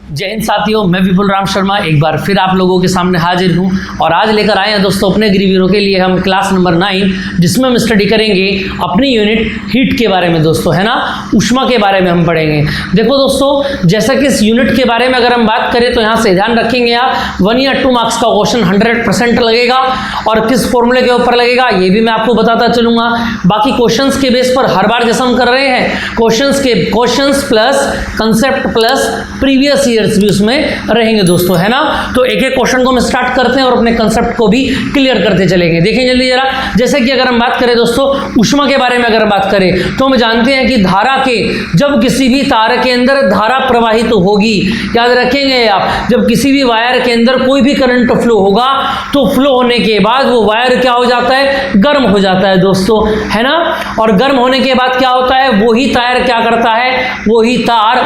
जय हिंद साथियों, मैं विपुल राम शर्मा एक बार फिर आप लोगों के सामने हाजिर हूं और आज लेकर आए हैं दोस्तों अपने गिरिवीरों के लिए हम क्लास नंबर 9 जिसमें हम स्टडी करेंगे अपनी यूनिट हीट के बारे में दोस्तों, है ना। ऊष्मा के बारे में हम पढ़ेंगे। देखो दोस्तों, जैसा कि इस यूनिट के बारे में अगर हम बात करें तो यहाँ से ध्यान रखेंगे आप 1 या 2 मार्क्स का क्वेश्चन 100% लगेगा और किस फॉर्मूले के ऊपर लगेगा ये भी मैं आपको बताता चलूंगा। बाकी क्वेश्चंस के बेस पर हर बार जैसा हम कर रहे हैं questions plus concept plus previous years भी उसमें रहेंगे दोस्तों, है ना। तो एक एक क्वेश्चन को हम स्टार्ट करते हैं और अपने कंसेप्ट को भी क्लियर करते चलेंगे। देखें जल्दी जरा, जैसे कि अगर हम बात करें दोस्तों ऊष्मा के बारे में अगर बात करें तो हम जानते हैं कि धारा के जब किसी भी तार के अंदर धारा प्रवाहित तो होगी, याद रखेंगे आप, जब किसी भी वायर के अंदर कोई भी करंट फ्लो होगा तो फ्लो होने के बाद वो वायर क्या हो जाता है, गर्म हो जाता है दोस्तों, है ना। और गर्म होने के बाद क्या होता है, वही तार क्या करता है,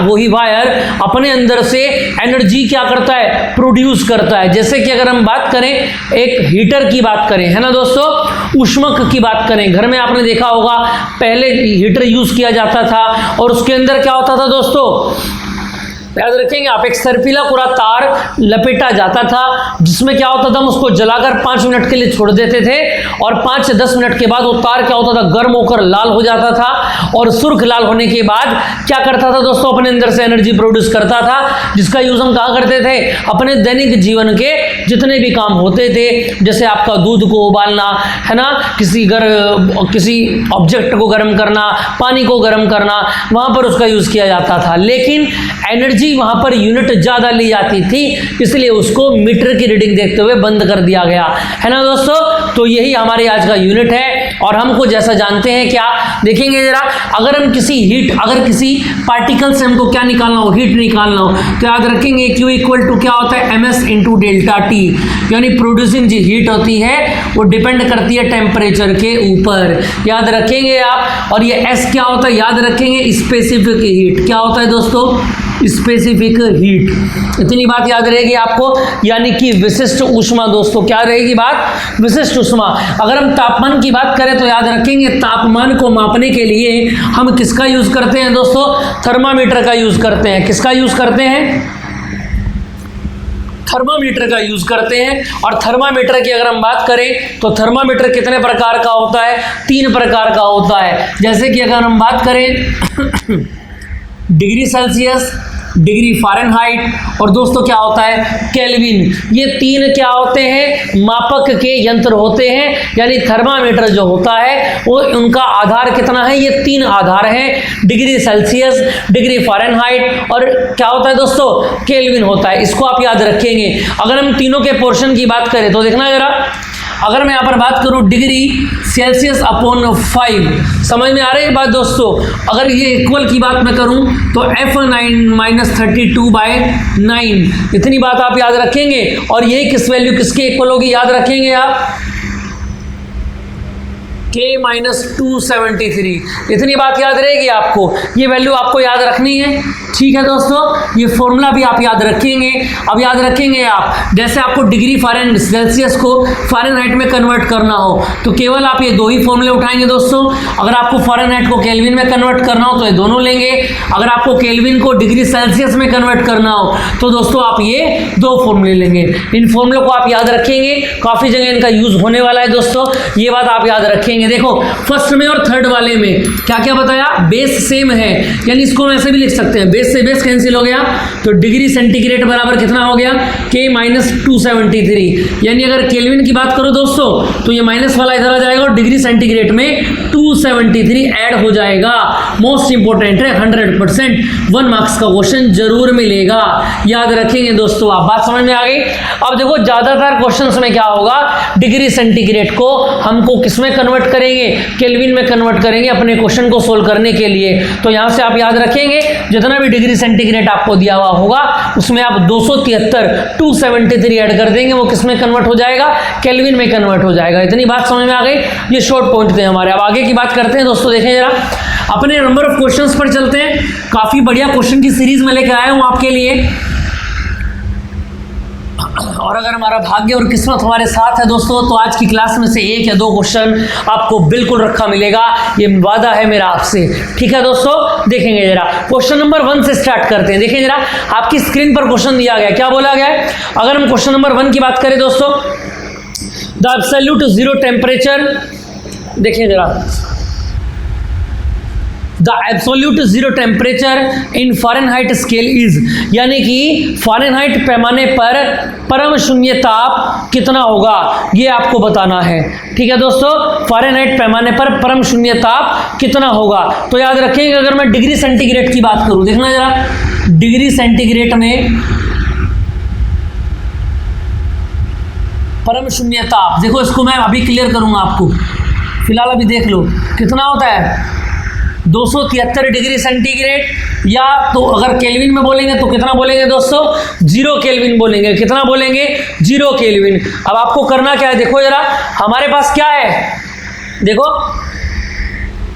वही वायर अपने अंदर से एनर्जी क्या करता है, प्रोड्यूस करता है। जैसे कि अगर हम बात करें एक हीटर की बात करें, है ना दोस्तों, ऊष्मक की बात करें, घर में आपने देखा होगा पहले हीटर यूज किया जाता था और उसके अंदर क्या होता था दोस्तों, याद रखेंगे आप, एक सर्पिला पूरा तार लपेटा जाता था जिसमें क्या होता था, हम उसको जलाकर 5 मिनट के लिए छोड़ देते थे और 5 से 10 मिनट के बाद वो तार क्या होता था, गर्म होकर लाल हो जाता था और सुर्ख लाल होने के बाद क्या करता था दोस्तों, अपने अंदर से एनर्जी प्रोड्यूस करता था, जिसका यूज हम कहाँ करते थे, अपने दैनिक जीवन के जितने भी काम होते थे, जैसे आपका दूध को उबालना, है ना, किसी ऑब्जेक्ट को गर्म करना, पानी को गर्म करना, वहां पर उसका यूज किया जाता था। लेकिन एनर्जी वहां पर यूनिट ज्यादा ली जाती थी, इसलिए उसको मीटर की रीडिंग देखते हुए बंद कर दिया गया, है ना दोस्तों। तो यही हमारी आज का यूनिट है और हमको जैसा जानते हैं क्या देखेंगे जरा, अगर किसी पार्टिकल से हमको क्या निकालना हो, हीट निकालना हो, तो याद रखेंगे Q इक्वल टू क्या होता है, ms इंटू डेल्टा टी, यानी प्रोड्यूसिंग जो हीट होती है वो डिपेंड करती है टेम्परेचर के ऊपर, याद रखेंगे आप। और ये S क्या होता है, याद रखेंगे स्पेसिफिक हीट, क्या होता है दोस्तों, स्पेसिफिक हीट। इतनी बात याद रहेगी आपको, यानी कि विशिष्ट ऊष्मा दोस्तों, क्या रहेगी बात, विशिष्ट ऊष्मा। अगर हम तापमान की बात करें तो याद रखेंगे तापमान को मापने के लिए हम किसका यूज करते हैं दोस्तों, थर्मामीटर का यूज करते हैं। किसका यूज करते हैं, थर्मामीटर का यूज करते हैं। और थर्मामीटर की अगर हम बात करें तो थर्मामीटर कितने प्रकार का होता है, 3 प्रकार का होता है। जैसे कि अगर हम बात करें डिग्री सेल्सियस, डिग्री फ़ारेनहाइट और दोस्तों क्या होता है, केल्विन, ये 3 क्या होते हैं, मापक के यंत्र होते हैं। यानी थर्मामीटर जो होता है वो उनका आधार कितना है, ये 3 आधार हैं, डिग्री सेल्सियस, डिग्री फ़ारेनहाइट और क्या होता है दोस्तों, केल्विन होता है। इसको आप याद रखेंगे। अगर हम तीनों के पोर्शन की बात करें तो देखना जरा, अगर मैं यहाँ पर बात करूँ डिग्री सेल्सियस अपॉन 5, समझ में आ रही है बात दोस्तों। अगर ये इक्वल की बात मैं करूँ तो F9 - 32/9, इतनी बात आप याद रखेंगे। और ये किस वैल्यू किसके इक्वल होगी, याद रखेंगे आप, K - 273, इतनी बात याद रहेगी आपको, ये वैल्यू आपको याद रखनी है, ठीक है दोस्तों। ये फॉर्मूला भी आप याद रखेंगे। अब याद रखेंगे आप, जैसे आपको डिग्री सेल्सियस को फ़ारेनहाइट में कन्वर्ट करना हो तो केवल आप ये 2 ही फॉर्मूले उठाएंगे दोस्तों। अगर आपको फ़ारेनहाइट को केल्विन में कन्वर्ट करना हो तो ये दोनों लेंगे। अगर आपको केल्विन को डिग्री सेल्सियस में कन्वर्ट करना हो तो दोस्तों आप ये 2 फॉर्मूले लेंगे। इन फॉर्मूलों को आप याद रखेंगे, काफ़ी जगह इनका यूज होने वाला है दोस्तों, ये बात आप याद रखेंगे। देखो फर्स्ट में और थर्ड वाले में क्या क्या बताया, बेस सेम है, यानी इसको हम ऐसे भी लिख सकते हैं, बेस से बेस कैंसिल हो गया तो डिग्री सेंटीग्रेड बराबर कितना हो गया, K - 273। यानी अगर केल्विन की बात करो दोस्तों तो ये माइनस वाला इधर आ जाएगा और डिग्री सेंटीग्रेड में 273 ऐड हो जाएगा। मोस्ट इंपोर्टेंट है, 100% 1 मार्क्स का क्वेश्चन जरूर मिलेगा, याद रखेंगे दोस्तों। आप बात समझ में आ गई। अब देखो ज्यादातर क्वेश्चंस में क्या होगा, डिग्री सेंटीग्रेड को हमको किसमें कन्वर्ट करेंगे, केल्विन में कन्वर्ट करेंगे अपने क्वेश्चन को सोल्व करने के लिए। तो यहां से आप याद रखेंगे जितना भी डिग्री सेंटीग्रेड आपको दिया हुआ होगा उसमें आप 273 ऐड कर देंगे, वो किसमें कन्वर्ट हो जाएगा, केल्विन में कन्वर्ट हो जाएगा। इतनी बात समझ में आ गई, ये शॉर्ट पॉइंट थे हमारे। अब आगे की बात करते हैं दोस्तों, देखें जरा, अपने नंबर ऑफ क्वेश्चंस पर चलते हैं। काफी बढ़िया क्वेश्चन की सीरीज में लेकर आया हूं आपके लिए और अगर हमारा भाग्य और किस्मत हमारे साथ है दोस्तों तो आज की क्लास में से 1 या 2 क्वेश्चन आपको बिल्कुल रखा मिलेगा, ये वादा है मेरा आपसे। ठीक है दोस्तों, देखेंगे जरा क्वेश्चन नंबर 1 से स्टार्ट करते हैं। देखिए जरा आपकी स्क्रीन पर क्वेश्चन दिया गया, क्या बोला गया है। अगर हम क्वेश्चन नंबर 1 की बात करें दोस्तों, द एब्सोल्यूट जीरो टेम्परेचर, देखिए जरा, the absolute zero temperature in Fahrenheit scale is, यानी कि फ़ारेनहाइट पैमाने पर परम शून्य ताप कितना होगा, ये आपको बताना है। ठीक है दोस्तों, फ़ारेनहाइट पैमाने पर परम शून्य ताप कितना होगा। तो याद रखेंगे, अगर मैं डिग्री सेंटीग्रेड की बात करूं, देखना जरा, डिग्री सेंटीग्रेड में परम शून्य ताप, देखो इसको मैं अभी क्लियर करूंगा आपको, फिलहाल अभी देख लो कितना होता है 273 डिग्री सेंटीग्रेड, या तो अगर केल्विन में बोलेंगे तो कितना बोलेंगे दोस्तों, 0 केल्विन बोलेंगे। कितना बोलेंगे, 0 केल्विन। अब आपको करना क्या है, देखो जरा, हमारे पास क्या है, देखो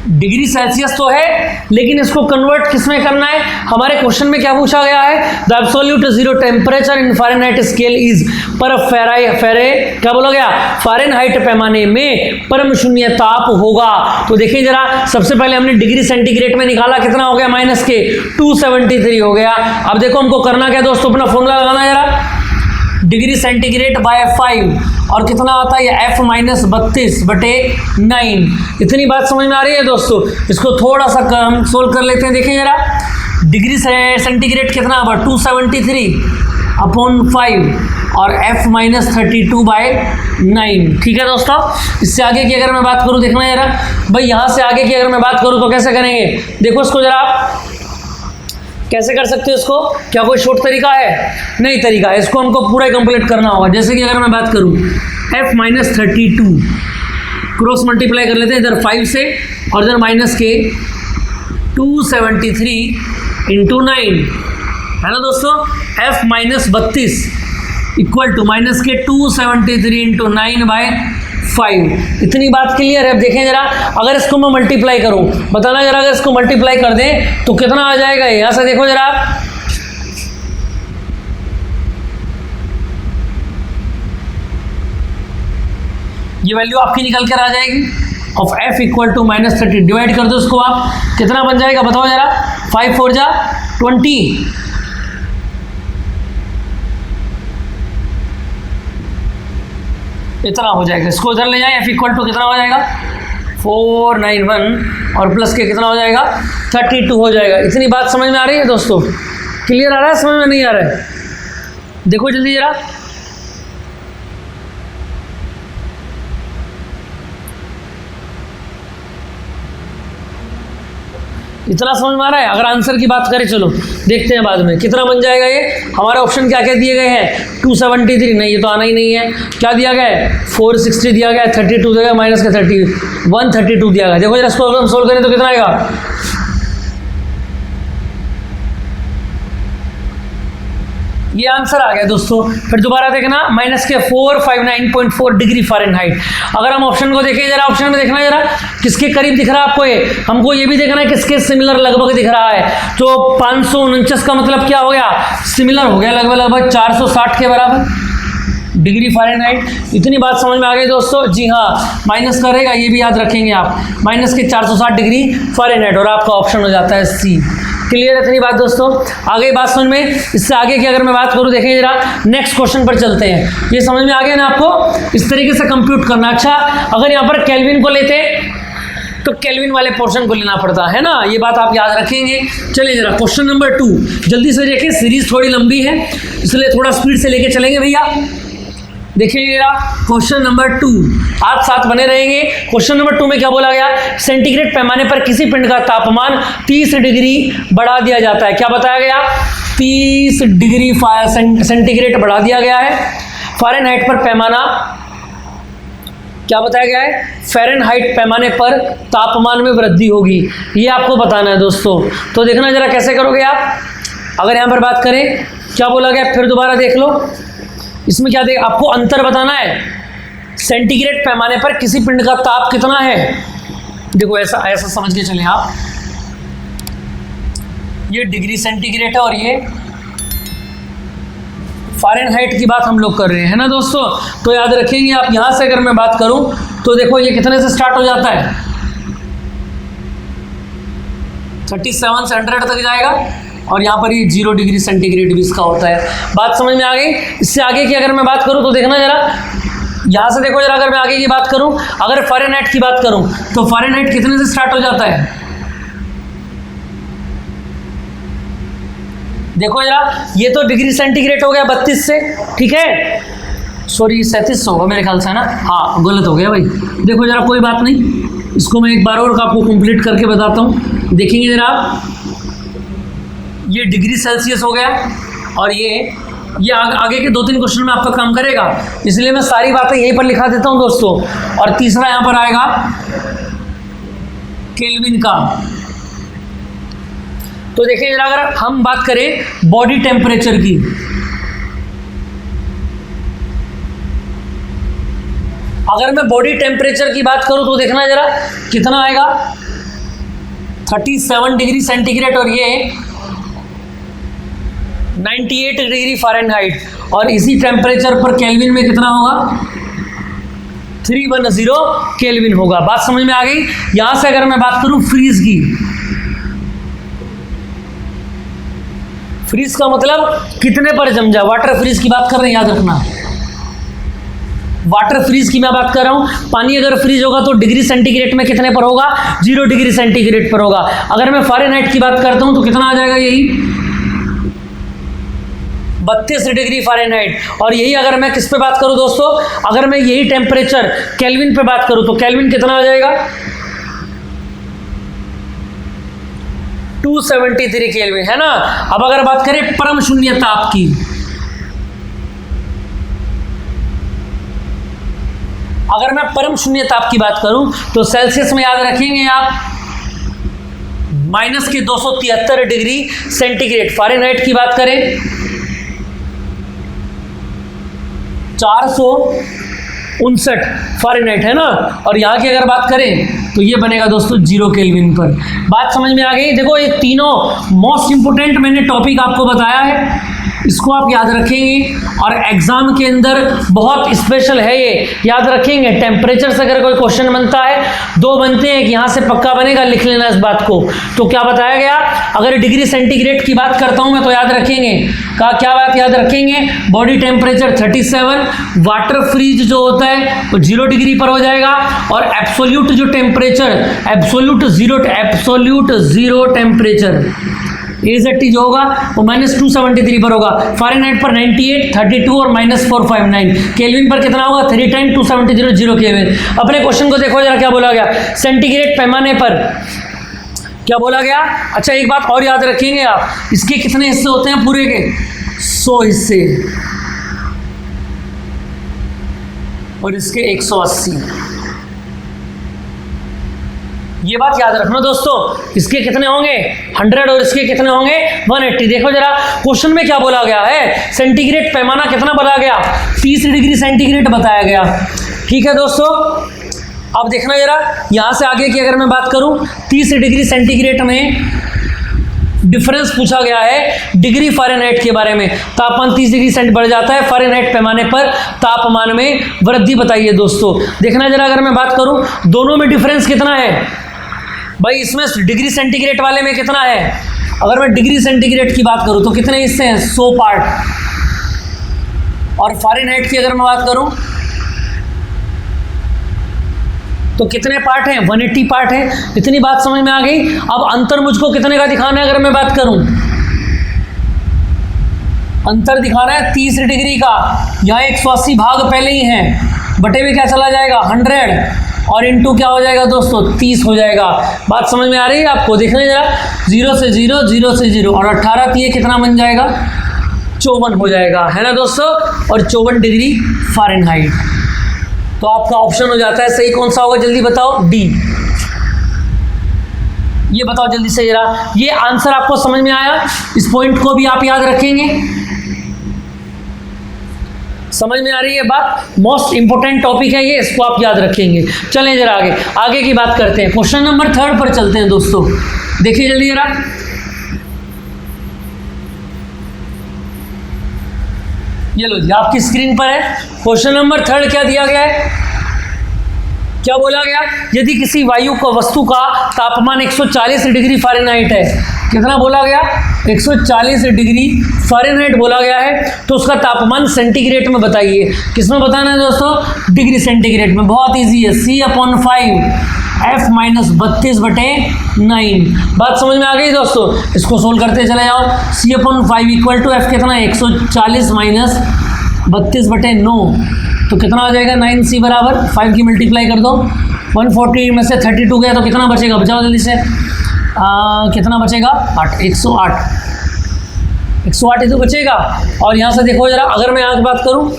डिग्री सेल्सियस तो है, लेकिन इसको कन्वर्ट किसमें करना है, हमारे क्वेश्चन में क्या पूछा गया है, the absolute zero temperature in Fahrenheit scale is, पर फेरे क्या बोला गया, फ़ारेनहाइट पैमाने में परम शून्य ताप होगा। तो देखिए जरा, सबसे पहले हमने डिग्री सेंटीग्रेड में निकाला, कितना हो गया, माइनस के 273 हो गया। अब देखो हमको करना क्या दोस्तों, अपना फॉर्मूला लगाना है जरा, डिग्री सेंटीग्रेड बाय 5, और कितना आता है, F माइनस 32/9। इतनी बात समझ में आ रही है दोस्तों। इसको थोड़ा सा हम सोल्व कर लेते हैं। देखिए जरा, डिग्री सेंटीग्रेड कितना होगा, 273/5 और F माइनस 32/9। ठीक है दोस्तों, इससे आगे की अगर मैं बात करूँ, देखना जरा भाई, यहाँ से आगे की अगर मैं बात करूँ तो कैसे करेंगे, देखो इसको जरा आप कैसे कर सकते हो इसको, क्या कोई शॉर्ट तरीका है, नहीं तरीका है, इसको हमको पूरा कंप्लीट करना होगा। जैसे कि अगर मैं बात करूं F माइनस 32 क्रॉस मल्टीप्लाई कर लेते हैं इधर 5 से, और इधर माइनस के 273/9 है ना दोस्तों। F minus 32 equal to minus K 273/9/5। इतनी बात क्लियर है। अब देखें जरा, अगर इसको मैं मल्टीप्लाई करूं, बताना जरा, अगर इसको मल्टीप्लाई कर दें तो कितना आ जाएगा, यहां से देखो जरा, ये वैल्यू आपकी निकल कर आ जाएगी of F equal to minus 30। Divide कर दो इसको आप, कितना बन जाएगा बताओ जरा, 5 4 जा 20, इतना हो जाएगा। इसको इधर ले जाए, F इक्वल टू कितना हो जाएगा, 491 और प्लस के कितना हो जाएगा, 32 हो जाएगा। इतनी बात समझ में आ रही है दोस्तों, क्लियर आ रहा है, समझ में नहीं आ रहा है, देखो जल्दी जरा, इतना समझ में आ रहा है। अगर आंसर की बात करें, चलो देखते हैं बाद में कितना बन जाएगा। ये हमारे ऑप्शन क्या क्या दिए गए हैं, 273, नहीं ये तो आना ही नहीं है। क्या दिया गया है, 460 दिया गया है, 32 दिया गया, माइनस का 132 दिया गया। देखो जरा इसको अगर हम सोल्व करें तो कितना आएगा, ये आंसर आ गया दोस्तों। फिर दोबारा देखना, माइनस के 459.4 डिग्री फ़ारेनहाइट। अगर हम ऑप्शन को देखें जरा, ऑप्शन में देखना जरा किसके करीब दिख रहा है आपको, ये हमको ये भी देखना है किसके सिमिलर लगभग दिख रहा है। तो 549 का मतलब क्या हो गया, सिमिलर हो गया, लगभग 460 के बराबर डिग्री फ़ारेनहाइट। इतनी बात समझ में आ गई दोस्तों। जी हाँ, माइनस करेगा, ये भी याद रखेंगे आप, माइनस के 460 डिग्री फ़ारेनहाइट, और आपका ऑप्शन हो जाता है सी। क्लियर है इतनी बात दोस्तों, आ गई बात समझ में। इससे आगे की अगर मैं बात करूं, देखें जरा, नेक्स्ट क्वेश्चन पर चलते हैं। ये समझ में आ गया ना आपको, इस तरीके से कंप्यूट करना। अच्छा, अगर यहाँ पर केल्विन को लेते तो केल्विन वाले पोर्शन को लेना पड़ता है ना, ये बात आप याद रखेंगे। चलिए जरा क्वेश्चन नंबर 2 जल्दी से देखें, सीरीज थोड़ी लंबी है इसलिए थोड़ा स्पीड से लेके चलेंगे भैया। देखिए क्वेश्चन नंबर 2, आप साथ बने रहेंगे। क्वेश्चन नंबर 2 में क्या बोला गया, सेंटीग्रेड पैमाने पर किसी पिंड का तापमान 30 डिग्री बढ़ा दिया जाता है। क्या बताया गया, 30 डिग्री सेंटीग्रेड बढ़ा दिया गया है। फ़ारेनहाइट पर पैमाना क्या बताया गया है, फ़ारेनहाइट पैमाने पर तापमान में वृद्धि होगी, ये आपको बताना है दोस्तों। तो देखना जरा कैसे करोगे आप। अगर यहाँ पर बात करें, क्या बोला गया, फिर दोबारा देख लो, इसमें क्या देख, आपको अंतर बताना है। सेंटीग्रेड पैमाने पर किसी पिंड का ताप कितना है, देखो ऐसा ऐसा समझ के चलें आप, ये डिग्री सेंटीग्रेड है और ये फ़ारेनहाइट की बात हम लोग कर रहे हैं, है ना दोस्तों। तो याद रखेंगे आप, यहाँ से अगर मैं बात करूँ तो देखो ये कितने से स्टार्ट हो जाता है, 37 से 100 तक जाएगा, और यहाँ पर ये 0 डिग्री सेंटीग्रेड भी इसका होता है। बात समझ में आ गई। इससे आगे की अगर मैं बात करूँ तो देखना जरा, यहाँ से देखो जरा, अगर मैं आगे की बात करूँ, अगर फ़ारेनहाइट की बात करूँ तो फ़ारेनहाइट कितने से स्टार्ट हो जाता है, देखो जरा, ये तो डिग्री सेंटीग्रेड हो गया 32 से, ठीक है, सॉरी 37 होगा मेरे ख्याल से, है ना, हाँ गलत हो गया भाई। देखो जरा, कोई बात नहीं, इसको मैं एक बार और आपको कंप्लीट करके बताता हूँ। देखेंगे जरा आप, ये डिग्री सेल्सियस हो गया, और ये आगे के 2-3 क्वेश्चन में आपका काम करेगा, इसलिए मैं सारी बातें यहीं पर लिखा देता हूँ दोस्तों। और तीसरा यहाँ पर आएगा केल्विन का। तो देखिए जरा, अगर हम बात करें बॉडी टेम्परेचर की, अगर मैं बॉडी टेम्परेचर की बात करूं तो देखना जरा कितना आएगा, 37 डिग्री सेंटीग्रेड, और ये 98 डिग्री फ़ारेनहाइट, और इसी टेम्परेचर पर केल्विन में कितना होगा, 310 केल्विन होगा। बात समझ में आ गई। यहां से अगर मैं बात करूं फ्रीज की, फ्रीज का मतलब कितने पर जम जाए, वाटर फ्रीज की बात कर रहे हैं, याद रखना, वाटर फ्रीज की मैं बात कर रहा हूं। पानी अगर फ्रीज होगा तो डिग्री सेंटीग्रेड में कितने पर होगा, 0 डिग्री सेंटीग्रेड पर होगा। अगर मैं फ़ारेनहाइट की बात करता हूं तो कितना आ जाएगा, यही 32 डिग्री फ़ारेनहाइट। और यही अगर मैं किस पे बात करूं दोस्तों, अगर मैं यही टेम्परेचर केल्विन पे बात करूं तो केल्विन कितना आ जाएगा, 273 केल्विन, है ना। अब अगर बात करें परम शून्य ताप की, अगर मैं परम शून्य ताप की बात करूं तो सेल्सियस में याद रखेंगे आप माइनस के 273 डिग्री सेंटीग्रेड। फ़ारेनहाइट की बात करें 459 फ़ारेनहाइट, है ना। और यहाँ की अगर बात करें तो ये बनेगा दोस्तों 0 केल्विन पर। बात समझ में आ गई। देखो ये तीनों मोस्ट इंपोर्टेंट मैंने टॉपिक आपको बताया है, इसको आप याद रखेंगे, और एग्जाम के अंदर बहुत स्पेशल है ये, याद रखेंगे। टेम्परेचर से अगर कोई क्वेश्चन बनता है, 2 बनते हैं, कि यहाँ से पक्का बनेगा, लिख लेना इस बात को। तो क्या बताया गया, अगर डिग्री सेंटीग्रेड की बात करता हूँ मैं तो याद रखेंगे, क्या बात याद रखेंगे, बॉडी टेम्परेचर 37, वाटर फ्रीज जो होता है वो 0 डिग्री पर हो जाएगा, और एब्सोल्यूट जो temperature, absolute zero temperature AZT जो होगा वो -273 पर होगा। फ़ारेनहाइट पर 98, 32 और -459। केल्विन पर कितना होगा, 310, 270, 0 केल्विन। अपने क्वेश्चन को देखो जरा, क्या बोला गया, सेंटीग्रेड पैमाने पर क्या बोला गया। अच्छा एक बात और याद रखेंगे आप, इसके कितने हिस्से होते हैं पूरे के, 100 हिस्से, और इसके 180। ये बात याद रखना दोस्तों, इसके कितने होंगे 100 और इसके कितने होंगे 180। देखो जरा क्वेश्चन में क्या बोला गया है, सेंटीग्रेड पैमाना कितना बताया गया, 30 डिग्री सेंटीग्रेड बताया गया। ठीक है दोस्तों, अब देखना जरा यहाँ से आगे की अगर मैं बात करूँ, 30 डिग्री सेंटीग्रेड में डिफरेंस पूछा गया है डिग्री फ़ारेनहाइट के बारे में। तापमान 30 डिग्री सेंट बढ़ जाता है, फ़ारेनहाइट पैमाने पर तापमान में वृद्धि बताइए दोस्तों। देखना जरा अगर मैं बात करूं दोनों में डिफरेंस कितना है भाई, इसमें डिग्री सेंटीग्रेड वाले में कितना है, अगर मैं डिग्री सेंटीग्रेड की बात करूं तो कितने हिस्से हैं, 100 पार्ट, और फ़ारेनहाइट की अगर मैं बात करूं तो कितने पार्ट हैं, 180 पार्ट है। इतनी बात समझ में आ गई। अब अंतर मुझको कितने का दिखाना है, अगर मैं बात करूं अंतर दिखाना है 30 डिग्री का, यहाँ 180 भाग पहले ही हैं, बटे में क्या चला जाएगा 100, और इनटू क्या हो जाएगा दोस्तों 30 हो जाएगा। बात समझ में आ रही है आपको, देखने जरा 0 से 0, 0 से 0, और 18 ये कितना बन जाएगा 54 हो जाएगा, है ना दोस्तों, और 54 डिग्री फ़ारेनहाइट। तो आपका ऑप्शन हो जाता है सही, कौन सा होगा जल्दी बताओ, डी। ये बताओ जल्दी से जरा, ये आंसर आपको समझ में आया, इस पॉइंट को भी आप याद रखेंगे, समझ में आ रही है बात, मोस्ट इंपोर्टेंट टॉपिक है ये, इसको आप याद रखेंगे। चलें जरा आगे की बात करते हैं, क्वेश्चन नंबर 3 पर चलते हैं दोस्तों। देखिए जल्दी जरा, ये लो जी आपकी स्क्रीन पर है। क्वेश्चन नंबर 3 क्या दिया गया है, क्या बोला गया, यदि किसी वायु को वस्तु का तापमान 140 डिग्री फ़ारेनहाइट है, कितना बोला गया, 140 डिग्री फ़ारेनहाइट बोला गया है, तो उसका तापमान सेंटीग्रेड में बताइए। किसमें बताना है दोस्तों, डिग्री सेंटीग्रेड में। बहुत इजी है, C/5 F माइनस 32/9। बात समझ में आ गई दोस्तों, इसको सोल्व करते चले जाओ। C/5 इक्वल टू F कितना है, 140 माइनस 32/9, तो कितना आ जाएगा, 9C बराबर 5 की मल्टीप्लाई कर दो, 140 में से 32 गया तो कितना बचेगा, बचाओ जल्दी से, कितना बचेगा, 8, 108 ही तो बचेगा। और यहाँ से देखो जरा, अगर मैं आज बात करूँ,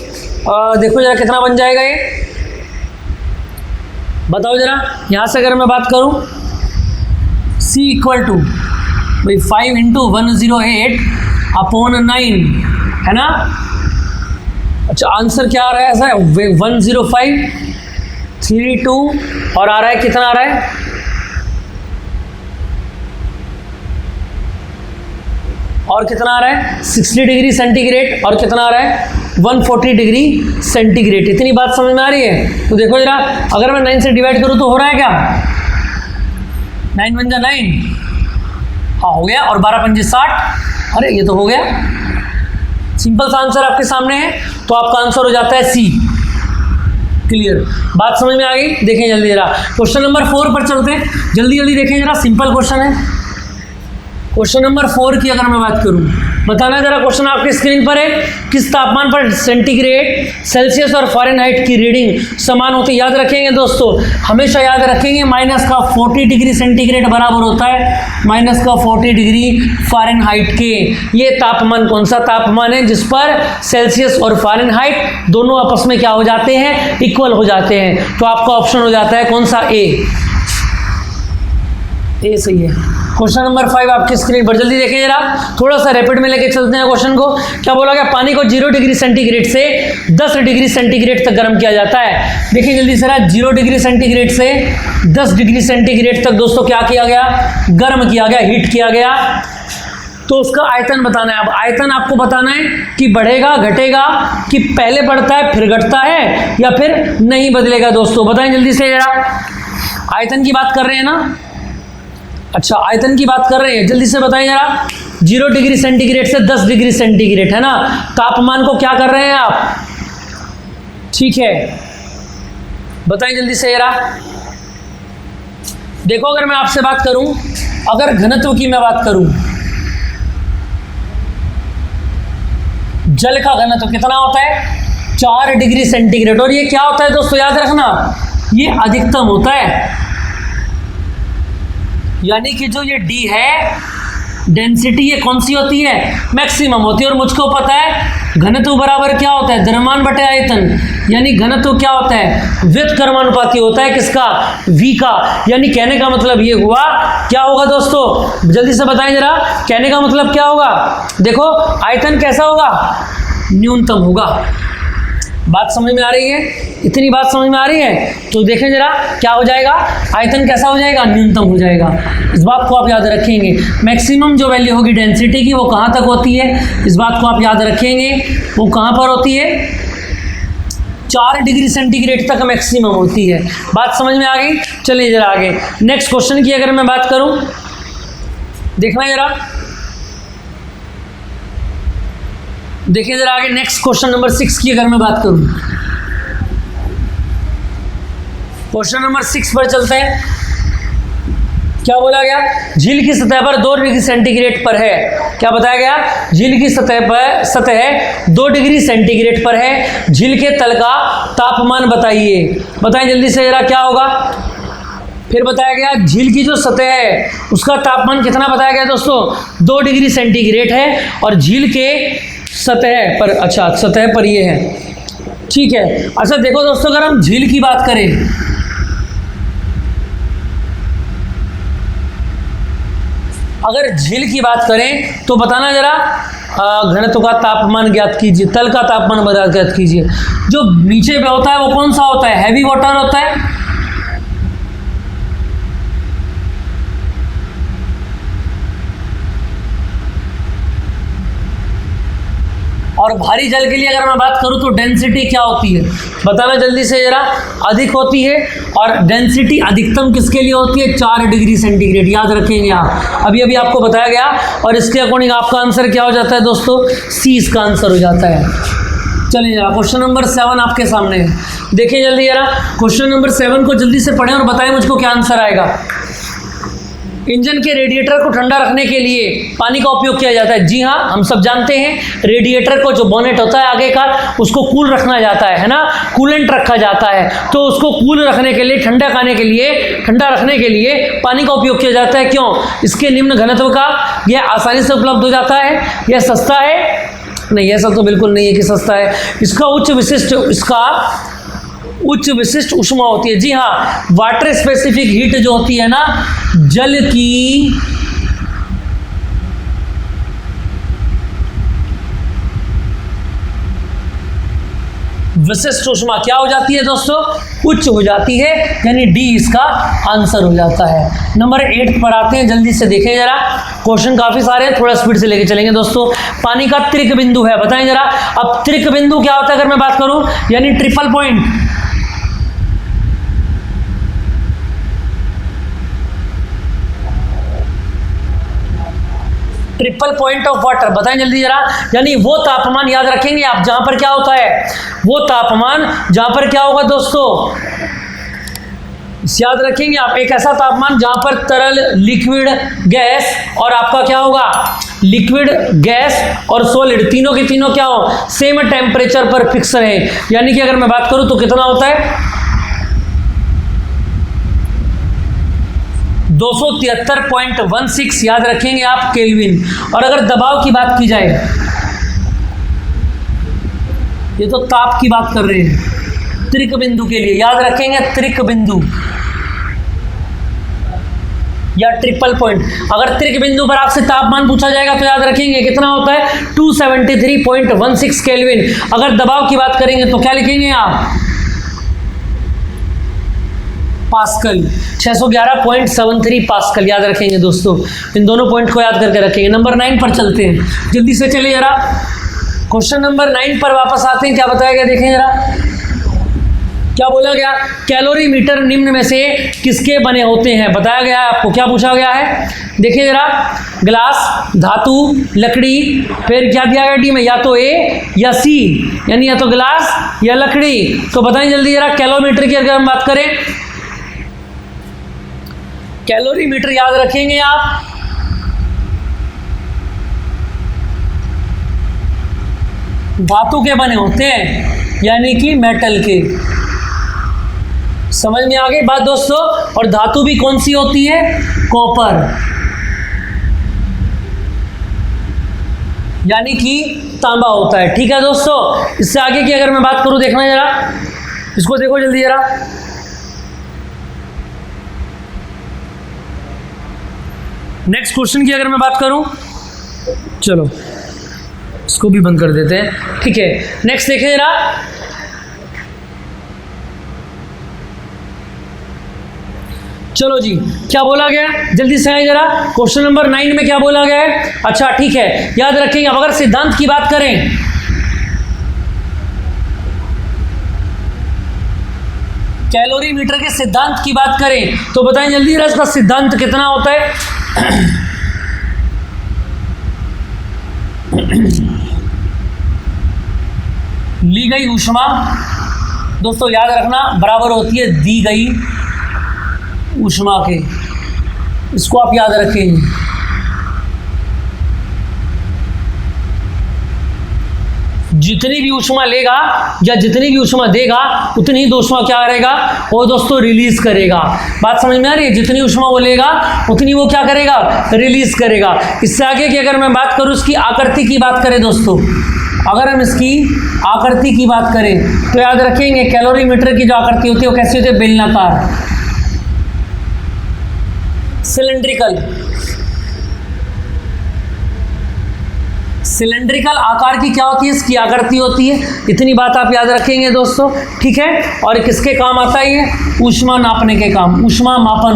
देखो जरा कितना बन जाएगा ये, बताओ जरा। यहाँ से अगर मैं बात करूँ, C इक्वल टू भाई 5 × 108/9 है ना। अच्छा आंसर क्या आ रहा है, ऐसा 10532 और आ रहा है, कितना आ रहा है, और कितना आ रहा है, 60 डिग्री सेंटीग्रेड, और कितना आ रहा है, 140 डिग्री सेंटीग्रेड। इतनी बात समझ में आ रही है। तो देखो जरा, अगर मैं 9 से डिवाइड करूँ तो हो रहा है क्या, 9 × 9, हाँ हो गया, और 12 × 5 60, अरे ये तो हो गया। सिंपल सा आंसर आपके सामने है, तो आपका आंसर हो जाता है C। क्लियर, बात समझ में आ गई। देखें जल्दी जरा, क्वेश्चन नंबर 4 पर चलते हैं, जल्दी जल्दी देखें जरा, सिंपल क्वेश्चन है। क्वेश्चन नंबर 4 की अगर मैं बात करूं, बताना जरा, क्वेश्चन आपकी स्क्रीन पर है, किस तापमान पर सेंटीग्रेड, सेल्सियस और फ़ारेनहाइट की रीडिंग समान होती है। याद रखेंगे दोस्तों, हमेशा याद रखेंगे, -40 डिग्री सेंटीग्रेड बराबर होता है -40 डिग्री फ़ारेनहाइट के। ये तापमान कौन सा तापमान है, जिस पर सेल्सियस और फ़ारेनहाइट दोनों आपस में क्या हो जाते हैं, इक्वल हो जाते हैं। तो आपका ऑप्शन हो जाता है कौन सा, ए सही है। क्वेश्चन नंबर 5 आपकी स्क्रीन पर, जल्दी देखें जरा, थोड़ा सा रैपिड में लेके चलते हैं क्वेश्चन को। क्या बोला गया, पानी को 0 डिग्री सेंटीग्रेड से 10 डिग्री सेंटीग्रेड तक गर्म किया जाता है। देखिए जल्दी जरा, 0 डिग्री सेंटीग्रेड से 10 डिग्री सेंटीग्रेड तक दोस्तों क्या किया गया, गर्म किया गया, हीट किया गया। तो उसका आयतन बताना है। अब आयतन आपको बताना है कि बढ़ेगा घटेगा, कि पहले बढ़ता है फिर घटता है, या फिर नहीं बदलेगा। दोस्तों बताएं जल्दी से जरा, आयतन की बात कर रहे हैं ना, अच्छा आयतन की बात कर रहे हैं, जल्दी से बताएं जरा। 0 डिग्री सेंटीग्रेड से 10 डिग्री सेंटीग्रेड है ना, तापमान को क्या कर रहे हैं आप, ठीक है, बताएं जल्दी से जरा। देखो अगर मैं आपसे बात करूं, अगर घनत्व की मैं बात करूं, जल का घनत्व कितना होता है, 4 डिग्री सेंटीग्रेड। और ये क्या होता है दोस्तों, याद रखना, ये अधिकतम होता है, यानी कि जो ये D है डेंसिटी, ये कौन सी होती है, मैक्सिमम होती है। और मुझको पता है घनत्व बराबर क्या होता है, द्रव्यमान बटे आयतन, यानी घनत्व क्या होता है, व्युत्क्रमानुपाती होता है, किसका, V का। यानी कहने का मतलब ये हुआ, क्या होगा दोस्तों, जल्दी से बताएं जरा, कहने का मतलब क्या होगा। देखो आयतन कैसा होगा, न्यूनतम होगा। बात समझ में आ रही है, इतनी बात समझ में आ रही है। तो देखें जरा क्या हो जाएगा, आयतन कैसा हो जाएगा, न्यूनतम हो जाएगा। इस बात को आप याद रखेंगे। मैक्सिमम जो वैल्यू होगी डेंसिटी की, वो कहाँ तक होती है, इस बात को आप याद रखेंगे, वो कहाँ पर होती है, 4 डिग्री सेंटीग्रेड तक मैक्सिमम होती है। बात समझ में आ गई। चलिए जरा आगे नेक्स्ट क्वेश्चन की अगर मैं बात करूँ, देखना जरा, देखिए जरा आगे नेक्स्ट क्वेश्चन नंबर 6 की अगर मैं बात करूं, क्वेश्चन नंबर 6 पर चलते हैं। क्या बोला गया, झील की सतह पर 2 डिग्री सेंटीग्रेड पर है। क्या बताया गया, झील की सतह 2 डिग्री सेंटीग्रेड पर है, झील के तल का तापमान बताइए। बताएं जल्दी से जरा क्या होगा। फिर बताया गया झील की जो सतह है उसका तापमान कितना बताया गया दोस्तों, 2 डिग्री सेंटीग्रेड है, और झील के सतह पर, अच्छा सतह पर ये है, ठीक है। अच्छा देखो दोस्तों, अगर हम झील की बात करें, अगर झील की बात करें तो बताना जरा, घनत्व का तापमान ज्ञात कीजिए, तल का तापमान ज्ञात कीजिए। जो नीचे पे होता है वो कौन सा होता है, हैवी वाटर होता है। और भारी जल के लिए अगर मैं बात करूँ तो डेंसिटी क्या होती है, बताना जल्दी से जरा। अधिक होती है। और डेंसिटी अधिकतम किसके लिए होती है, 4 डिग्री सेंटीग्रेड, याद रखेंगे आप। अभी अभी आपको बताया गया। और इसके अकॉर्डिंग आपका आंसर क्या हो जाता है दोस्तों, सी इसका आंसर हो जाता है। चलिए जरा क्वेश्चन नंबर 7 आपके सामने है, देखिए जल्दी जरा। क्वेश्चन नंबर 7 को जल्दी से पढ़ें और बताएं मुझको क्या आंसर आएगा। इंजन के रेडिएटर को ठंडा रखने के लिए पानी का उपयोग किया जाता है। जी हाँ, हम सब जानते हैं रेडिएटर को, जो बोनेट होता है आगे का, उसको कूल रखना जाता है ना, कूलेंट रखा जाता है। तो उसको कूल रखने के लिए, ठंडा खाने के लिए, ठंडा रखने के लिए पानी का उपयोग किया जाता है। क्यों? इसके निम्न घनत्व का, यह आसानी से उपलब्ध हो जाता है, यह सस्ता है। नहीं, ऐसा तो बिल्कुल नहीं है कि सस्ता है। इसका उच्च विशिष्ट ऊष्मा होती है। जी हाँ, वाटर स्पेसिफिक हीट जो होती है ना, जल की विशिष्ट ऊष्मा क्या हो जाती है दोस्तों, उच्च हो जाती है, यानी डी इसका आंसर हो जाता है। नंबर 8 पर आते हैं, जल्दी से देखें जरा। क्वेश्चन काफी सारे हैं, थोड़ा स्पीड से लेके चलेंगे दोस्तों। पानी का त्रिक बिंदु है, बताएं जरा। अब त्रिक बिंदु क्या होता है अगर मैं बात करूं, यानी triple point. Triple point of water, बताएं जल्दी जरा। यानी वो तापमान, याद रखेंगे आप, जहां पर क्या होता है, वो तापमान जहां पर क्या होगा दोस्तों, याद रखेंगे आप, एक ऐसा तापमान जहां पर तरल, लिक्विड, गैस और आपका क्या होगा, लिक्विड, गैस और सॉलिड, तीनों के तीनों क्या हो, सेम टेम्परेचर पर फिक्स रहे। यानी कि अगर मैं बात करूं तो कितना होता है, 273.16, याद रखेंगे आप, केल्विन। और अगर दबाव की बात की जाए, ये तो ताप की बात कर रहे हैं, त्रिक बिंदु के लिए याद रखेंगे, त्रिक बिंदु या ट्रिपल पॉइंट। अगर त्रिक बिंदु पर आपसे तापमान पूछा जाएगा तो याद रखेंगे कितना होता है, 273.16 केल्विन। अगर दबाव की बात करेंगे तो क्या लिखेंगे आप, पास्कल, 611.73 पास्कल, याद रखेंगे दोस्तों। इन दोनों पॉइंट को याद करके रखेंगे। नंबर 9 पर चलते हैं, जल्दी से चलिए जरा। क्वेश्चन नंबर 9 पर वापस आते हैं, क्या बताया गया देखें जरा। क्या बोला गया, कैलोरीमीटर निम्न में से किसके बने होते हैं, बताया गया है आपको। क्या पूछा गया है, देखिए जरा। ग्लास, धातु, लकड़ी, फिर क्या दिया गया डी में, या तो ए या सी, यानी या तो ग्लास या लकड़ी। तो बताएं जल्दी जरा, कैलोरीमीटर की अगर हम बात करें, कैलोरीमीटर याद रखेंगे आप, धातु के बने होते हैं, यानी कि मेटल के। समझ में आ गई बात दोस्तों। और धातु भी कौन सी होती है, कॉपर, यानी कि तांबा होता है। ठीक है दोस्तों। इससे आगे की अगर मैं बात करूं, देखना जरा, इसको देखो जल्दी जरा। नेक्स्ट क्वेश्चन की अगर मैं बात करूं, चलो इसको भी बंद कर देते हैं, ठीक है। नेक्स्ट देखें जरा, चलो जी, क्या बोला गया, जल्दी से आए जरा। क्वेश्चन नंबर 9 में क्या बोला गया है, अच्छा ठीक है, याद रखेंगे। अब अगर सिद्धांत की बात करें, कैलोरीमीटर के सिद्धांत की बात करें तो बताएं जल्दी जरा, इसका सिद्धांत कितना होता है। ली गई ऊष्मा दोस्तों याद रखना बराबर होती है दी गई ऊष्मा के, इसको आप याद रखेंगे। जितनी भी ऊष्मा लेगा या जितनी भी ऊष्मा देगा उतनी ही ऊष्मा क्या करेगा, वो दोस्तों रिलीज करेगा। बात समझ में आ रही है, जितनी ऊष्मा वो लेगा उतनी वो क्या करेगा, रिलीज करेगा। इससे आगे की अगर मैं बात करूं, इसकी आकृति की बात करें दोस्तों, अगर हम इसकी आकृति की बात करें तो याद रखेंगे कैलोरीमीटर की जो आकृति होती है वो कैसी होती है, बेलनाकार, सिलेंड्रिकल। सिलेंड्रिकल आकार की क्या होती है, इसकी आकृति होती है। इतनी बात आप याद रखेंगे दोस्तों, ठीक है। और किसके काम आता है ये, ऊष्मा नापने के काम, ऊष्मा मापन।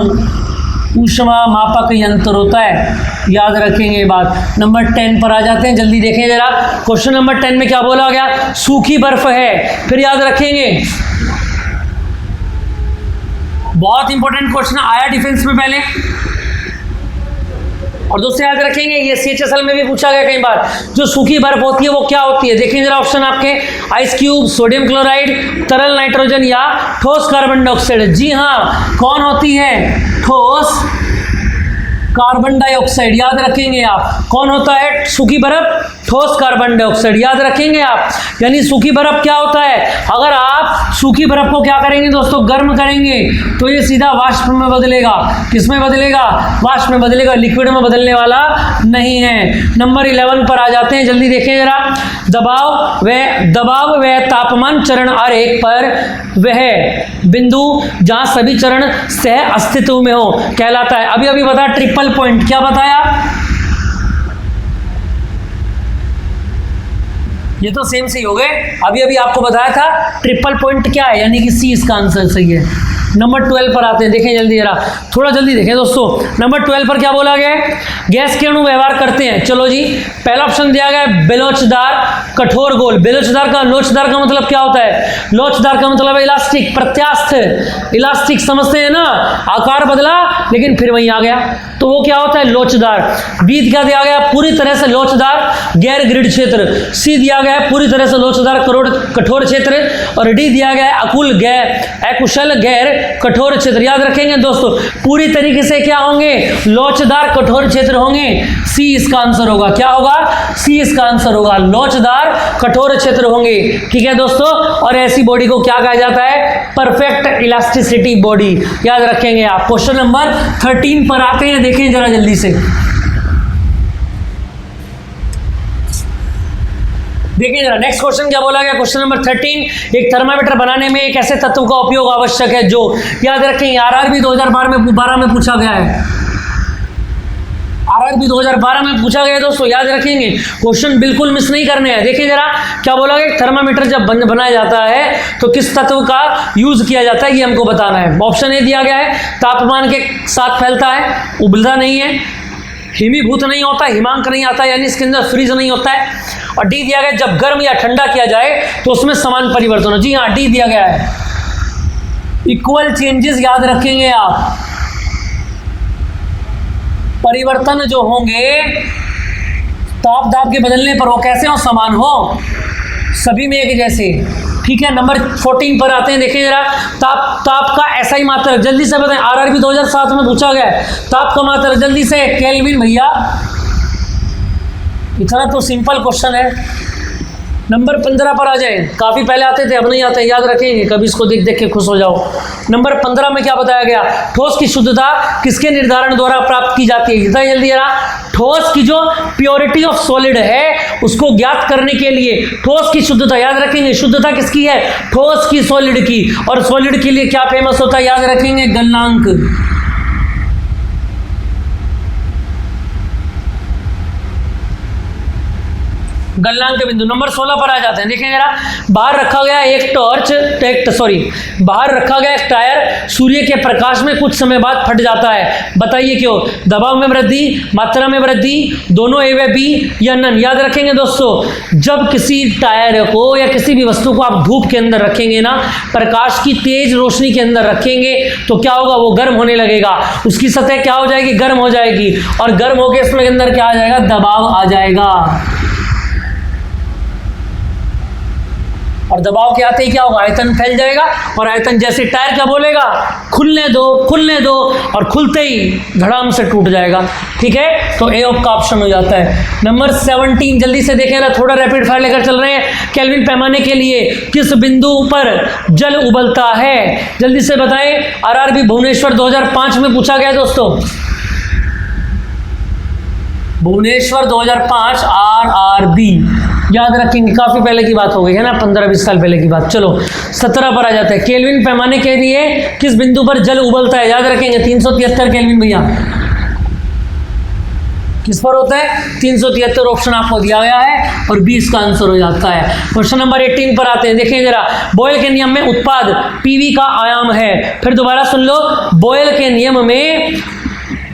ऊष्मा मापक यंत्र होता है, याद रखेंगे ये बात। नंबर 10 पर आ जाते हैं, जल्दी देखें जरा। क्वेश्चन नंबर 10 में क्या बोला गया? सूखी बर्फ है, फिर याद रखेंगे, बहुत इंपॉर्टेंट क्वेश्चन आया डिफेंस में पहले। और दोस्तों याद रखेंगे ये CHSL में भी पूछा गया कई बार, जो सूखी बर्फ होती है वो क्या होती है? देखिए जरा ऑप्शन आपके, आइस क्यूब, सोडियम क्लोराइड, तरल नाइट्रोजन या ठोस कार्बन डाइऑक्साइड। जी हाँ, कौन होती है? ठोस कार्बन डाइऑक्साइड, याद रखेंगे आप। कौन होता है सूखी बर्फ? ठोस कार्बन डाइऑक्साइड, याद रखेंगे आप। यानी सूखी बर्फ क्या होता है? अगर आप सूखी बर्फ को क्या करेंगे दोस्तों? गर्म करेंगे तो ये सीधा वाष्प में बदलेगा। किस में बदलेगा? वाष्प में बदलेगा, लिक्विड में बदलने वाला नहीं है। नंबर 11 पर आ जाते हैं, जल्दी देखें जरा। दबाव व तापमान चरण आरेख पर वह बिंदु जहां सभी चरण सह अस्तित्व में हो कहलाता है। अभी अभी बताया ट्रिपल पॉइंट, क्या बताया? ये तो सेम सही हो गए। अभी अभी आपको बताया था ट्रिपल पॉइंट क्या है, यानी कि सी इसका आंसर सही है। नंबर 12 पर आते हैं, देखें जल्दी जरा, थोड़ा जल्दी देखें दोस्तों। नंबर 12 पर क्या बोला गया है? गैस के अणु व्यवहार करते हैं। चलो जी, पहला ऑप्शन दिया गया है बेलोचदार, कठोर, गोल। बेलोचदार का, लोचदार का मतलब क्या होता है? लोचदार का मतलब है इलास्टिक, प्रत्यास्थ। इलास्टिक समझते हैं ना, आकार बदला लेकिन फिर वहीं आ गया, तो वो क्या होता है? लोचदार। बी क्या दिया गया? पूरी तरह से लोचदार, गैर ग्रिड क्षेत्र। सी दिया गया है पूरी तरह से लोचदार, कठोर क्षेत्र। और डी दिया गया है अकुशल, गैर कठोर क्षेत्र। याद रखेंगे दोस्तों, पूरी तरीके से क्या होंगे? लोचदार, कठोर क्षेत्र होंगे। सी इसका आंसर होगा। क्या होगा? सी इसका आंसर होगा, लोचदार, कठोर क्षेत्र होंगे। ठीक है दोस्तों, और ऐसी बॉडी को क्या कहा जाता है? Perfect elasticity body. याद रखेंगे आप। क्वेश्चन नंबर 13 पर आते हैं, देखें जरा जल्दी से। देखिए जरा नेक्स्ट क्वेश्चन क्या बोला गया? क्वेश्चन नंबर 13, एक थर्मामीटर बनाने में एक ऐसे तत्व का उपयोग आवश्यक है जो, याद रखें आरआरबी 2012 में पूछा गया है। आरआरबी 2012 में पूछा गया दोस्तों, याद रखेंगे, क्वेश्चन बिल्कुल मिस नहीं करने हैं। देखिए जरा क्या बोला गया? थर्मामीटर जब बनाया जाता है तो किस तत्व का यूज किया जाता है, ये हमको बताना है। ऑप्शन ए दिया गया है, तापमान के साथ फैलता है, उबलता नहीं है, हिमीभूत नहीं होता, हिमांक नहीं आता, यानी इसके अंदर फ्रीज नहीं होता है। और डी दिया गया, जब गर्म या ठंडा किया जाए तो उसमें समान परिवर्तन हो। जी हाँ, डी दिया गया है, इक्वल चेंजेस। याद रखेंगे आप, परिवर्तन जो होंगे ताप दाब के बदलने पर वो कैसे हो? समान हो, सभी में एक जैसे। ठीक है, नंबर 14 पर आते हैं, देखिए जरा। ताप का SI मात्रक, जल्दी से बताएं। आरआरबी 2007 में पूछा गया है, ताप का मात्रक जल्दी से। केल्विन भैया, इतना तो सिंपल क्वेश्चन है। नंबर 15 पर आ जाए, काफी पहले आते थे अब नहीं आते, याद रखेंगे, कभी इसको देख देख के खुश हो जाओ। नंबर 15 में क्या बताया गया? ठोस की शुद्धता किसके निर्धारण द्वारा प्राप्त की जाती है? बताइए जल्दी जरा। ठोस की जो प्योरिटी ऑफ सॉलिड है उसको ज्ञात करने के लिए ठोस की शुद्धता, याद रखेंगे, शुद्धता किसकी है? ठोस की, सॉलिड की। और सॉलिड के लिए क्या फेमस होता है? याद रखेंगे, गलनांक। गलनांक बिंदु। नंबर 16 पर आ जाते हैं, देखें जरा। बाहर रखा गया एक बाहर रखा गया एक टायर सूर्य के प्रकाश में कुछ समय बाद फट जाता है, बताइए क्यों? दबाव में वृद्धि, मात्रा में वृद्धि, दोनों ए व बी या नन। याद रखेंगे दोस्तों, जब किसी टायर को या किसी भी वस्तु को आप धूप के अंदर रखेंगे ना, प्रकाश की तेज रोशनी के अंदर रखेंगे तो क्या होगा? वो गर्म होने लगेगा, उसकी सतह क्या हो जाएगी? गर्म हो जाएगी, और गर्म होकर इसमें अंदर क्या आ जाएगा? दबाव आ जाएगा। और दबाव के आते ही क्या होगा? आयतन फैल जाएगा, और आयतन जैसे टायर क्या बोलेगा? खुलने दो, खुलने दो, और खुलते ही धड़ाम से टूट जाएगा। ठीक है, तो ए का ऑप्शन हो जाता है। नंबर 17, जल्दी से देखें ना, थोड़ा रैपिड फायर लेकर चल रहे हैं। केल्विन पैमाने के लिए किस बिंदु पर जल उबलता है? जल्दी से बताएं। आरआरबी भुवनेश्वर 2005 में पूछा गया दोस्तों, भुवनेश्वर 2005 आरआरबी। याद रखेंगे, काफी पहले की बात हो गई है ना, 15-20 साल पहले की बात। चलो 17 पर आ जाता है। केल्विन पैमाने के लिए किस बिंदु पर जल उबलता है? याद रखेंगे 373 केल्विन भैया। किस पर होता है? 373 ऑप्शन आपको दिया गया है, और 20 का आंसर हो जाता है। क्वेश्चन नंबर 18 पर आते हैं, देखें जरा। बॉयल के नियम में उत्पाद पीवी का आयाम है। फिर दोबारा सुन लो, बॉयल के नियम में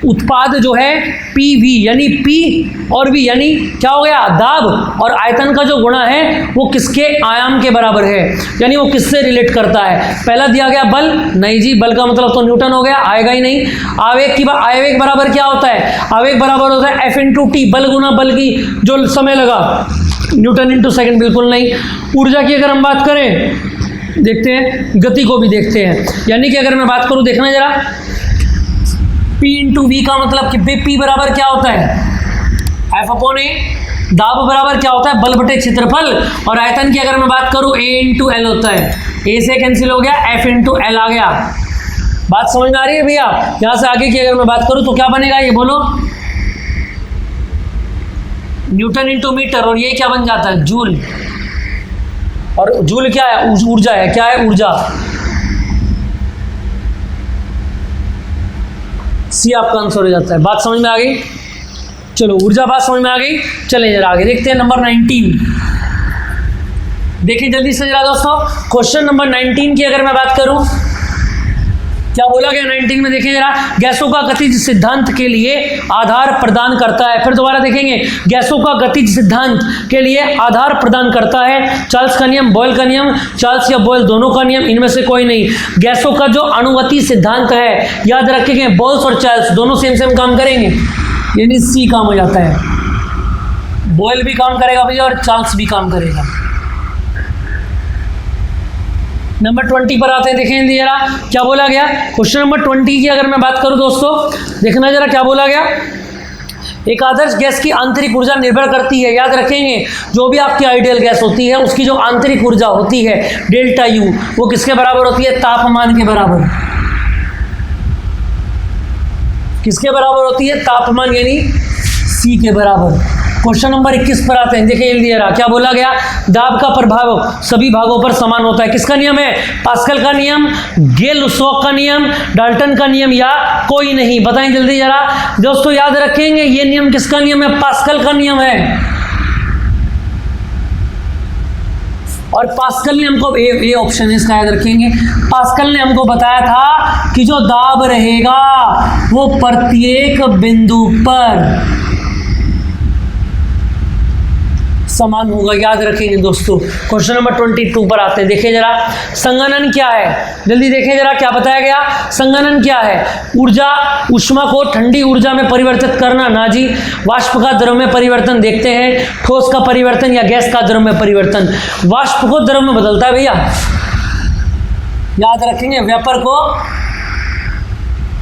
उत्पाद जो है PV यानी P और V यानी क्या हो गया, दाब और आयतन का जो गुणा है वो किसके आयाम के बराबर है, यानी वो किससे रिलेट करता है। पहला दिया गया बल, नहीं जी बल का मतलब तो न्यूटन हो गया, आएगा ही नहीं। आवेग बराबर क्या होता है, आवेग बराबर होता है F×T, बल गुना बल की जो समय लगा, न्यूटन × सेकंड, बिल्कुल नहीं। ऊर्जा की अगर हम बात करें, देखते हैं गति को भी देखते हैं, यानी कि अगर मैं बात करूं, देखना जरा, P×V का मतलब कि P बराबर क्या होता है, F/A, दाब बराबर क्या होता है, बल बटे क्षेत्रफल, और आयतन की अगर मैं बात करूं A×L होता है, A से कैंसिल हो गया, F×L आ गया। बात समझ में आ रही है भैया। यहां से आगे की अगर मैं बात करूं तो क्या बनेगा, ये बोलो, N/मीटर, और ये क्या बन जाता है, जूल, और जूल क्या है, ऊर्जा है, क्या है, ऊर्जा। सी आपका आंसर हो जाता है। बात समझ में आ गई, चलो ऊर्जा बात समझ में आ गई। चलें जरा आगे देखते हैं नंबर 19, देखिए जल्दी से जरा दोस्तों, क्वेश्चन नंबर 19 की अगर मैं बात करूं, क्या बोला गया 19 में, देखिए जरा, गैसों का गतिज सिद्धांत के लिए आधार प्रदान करता है। फिर दोबारा देखेंगे, गैसों का गतिज सिद्धांत के लिए आधार प्रदान करता है, चार्ल्स का नियम, बॉयल का नियम, चार्ल्स या बॉयल दोनों का नियम, इनमें से कोई नहीं। गैसों का जो अणुगति सिद्धांत है, याद रखेंगे बॉयल्स और चार्ल्स दोनों सेम काम करेंगे, यानी सी काम हो जाता है। बॉयल भी काम करेगा भैया और चार्ल्स भी काम करेगा। नंबर 20 पर आते हैं, देखें जरा क्या बोला गया। क्वेश्चन नंबर 20 की अगर मैं बात करूं दोस्तों, देखना जरा क्या बोला गया। एक आदर्श गैस की आंतरिक ऊर्जा निर्भर करती है, याद रखेंगे जो भी आपकी आइडियल गैस होती है उसकी जो आंतरिक ऊर्जा होती है डेल्टा यू, वो किसके बराबर होती है, तापमान के बराबर। किसके बराबर होती है, तापमान, यानी सी के बराबर। क्वेश्चन नंबर 21 पर आते हैं, देखिए जल्दी रहा, क्या बोला गया, दाब का प्रभाव सभी भागों पर समान होता है, किसका नियम है, पास्कल का नियम, गेल-लुसॉक का नियम, डाल्टन का नियम, या कोई नहीं, बताएं जल्दी जरा दोस्तों। याद रखेंगे ये नियम किसका नियम है, पास्कल का नियम है। और पास्कल ने हमको, ये ऑप्शन है इसका, याद रखेंगे, पास्कल ने हमको बताया था कि जो दाब रहेगा वो प्रत्येक बिंदु पर समान होगा, याद रखेंगे दोस्तों। क्वेश्चन नंबर 22 पर आते हैं, देखिए जरा, संघनन क्या है, जल्दी देखें जरा क्या बताया गया। संघनन क्या है, ऊर्जा, ऊष्मा को ठंडी ऊर्जा में परिवर्तित करना, ना जी। वाष्प का द्रव में परिवर्तन, देखते हैं, ठोस का परिवर्तन या गैस का द्रव में परिवर्तन। वाष्प को द्रव में बदलता है भैया, याद रखेंगे, वेपर को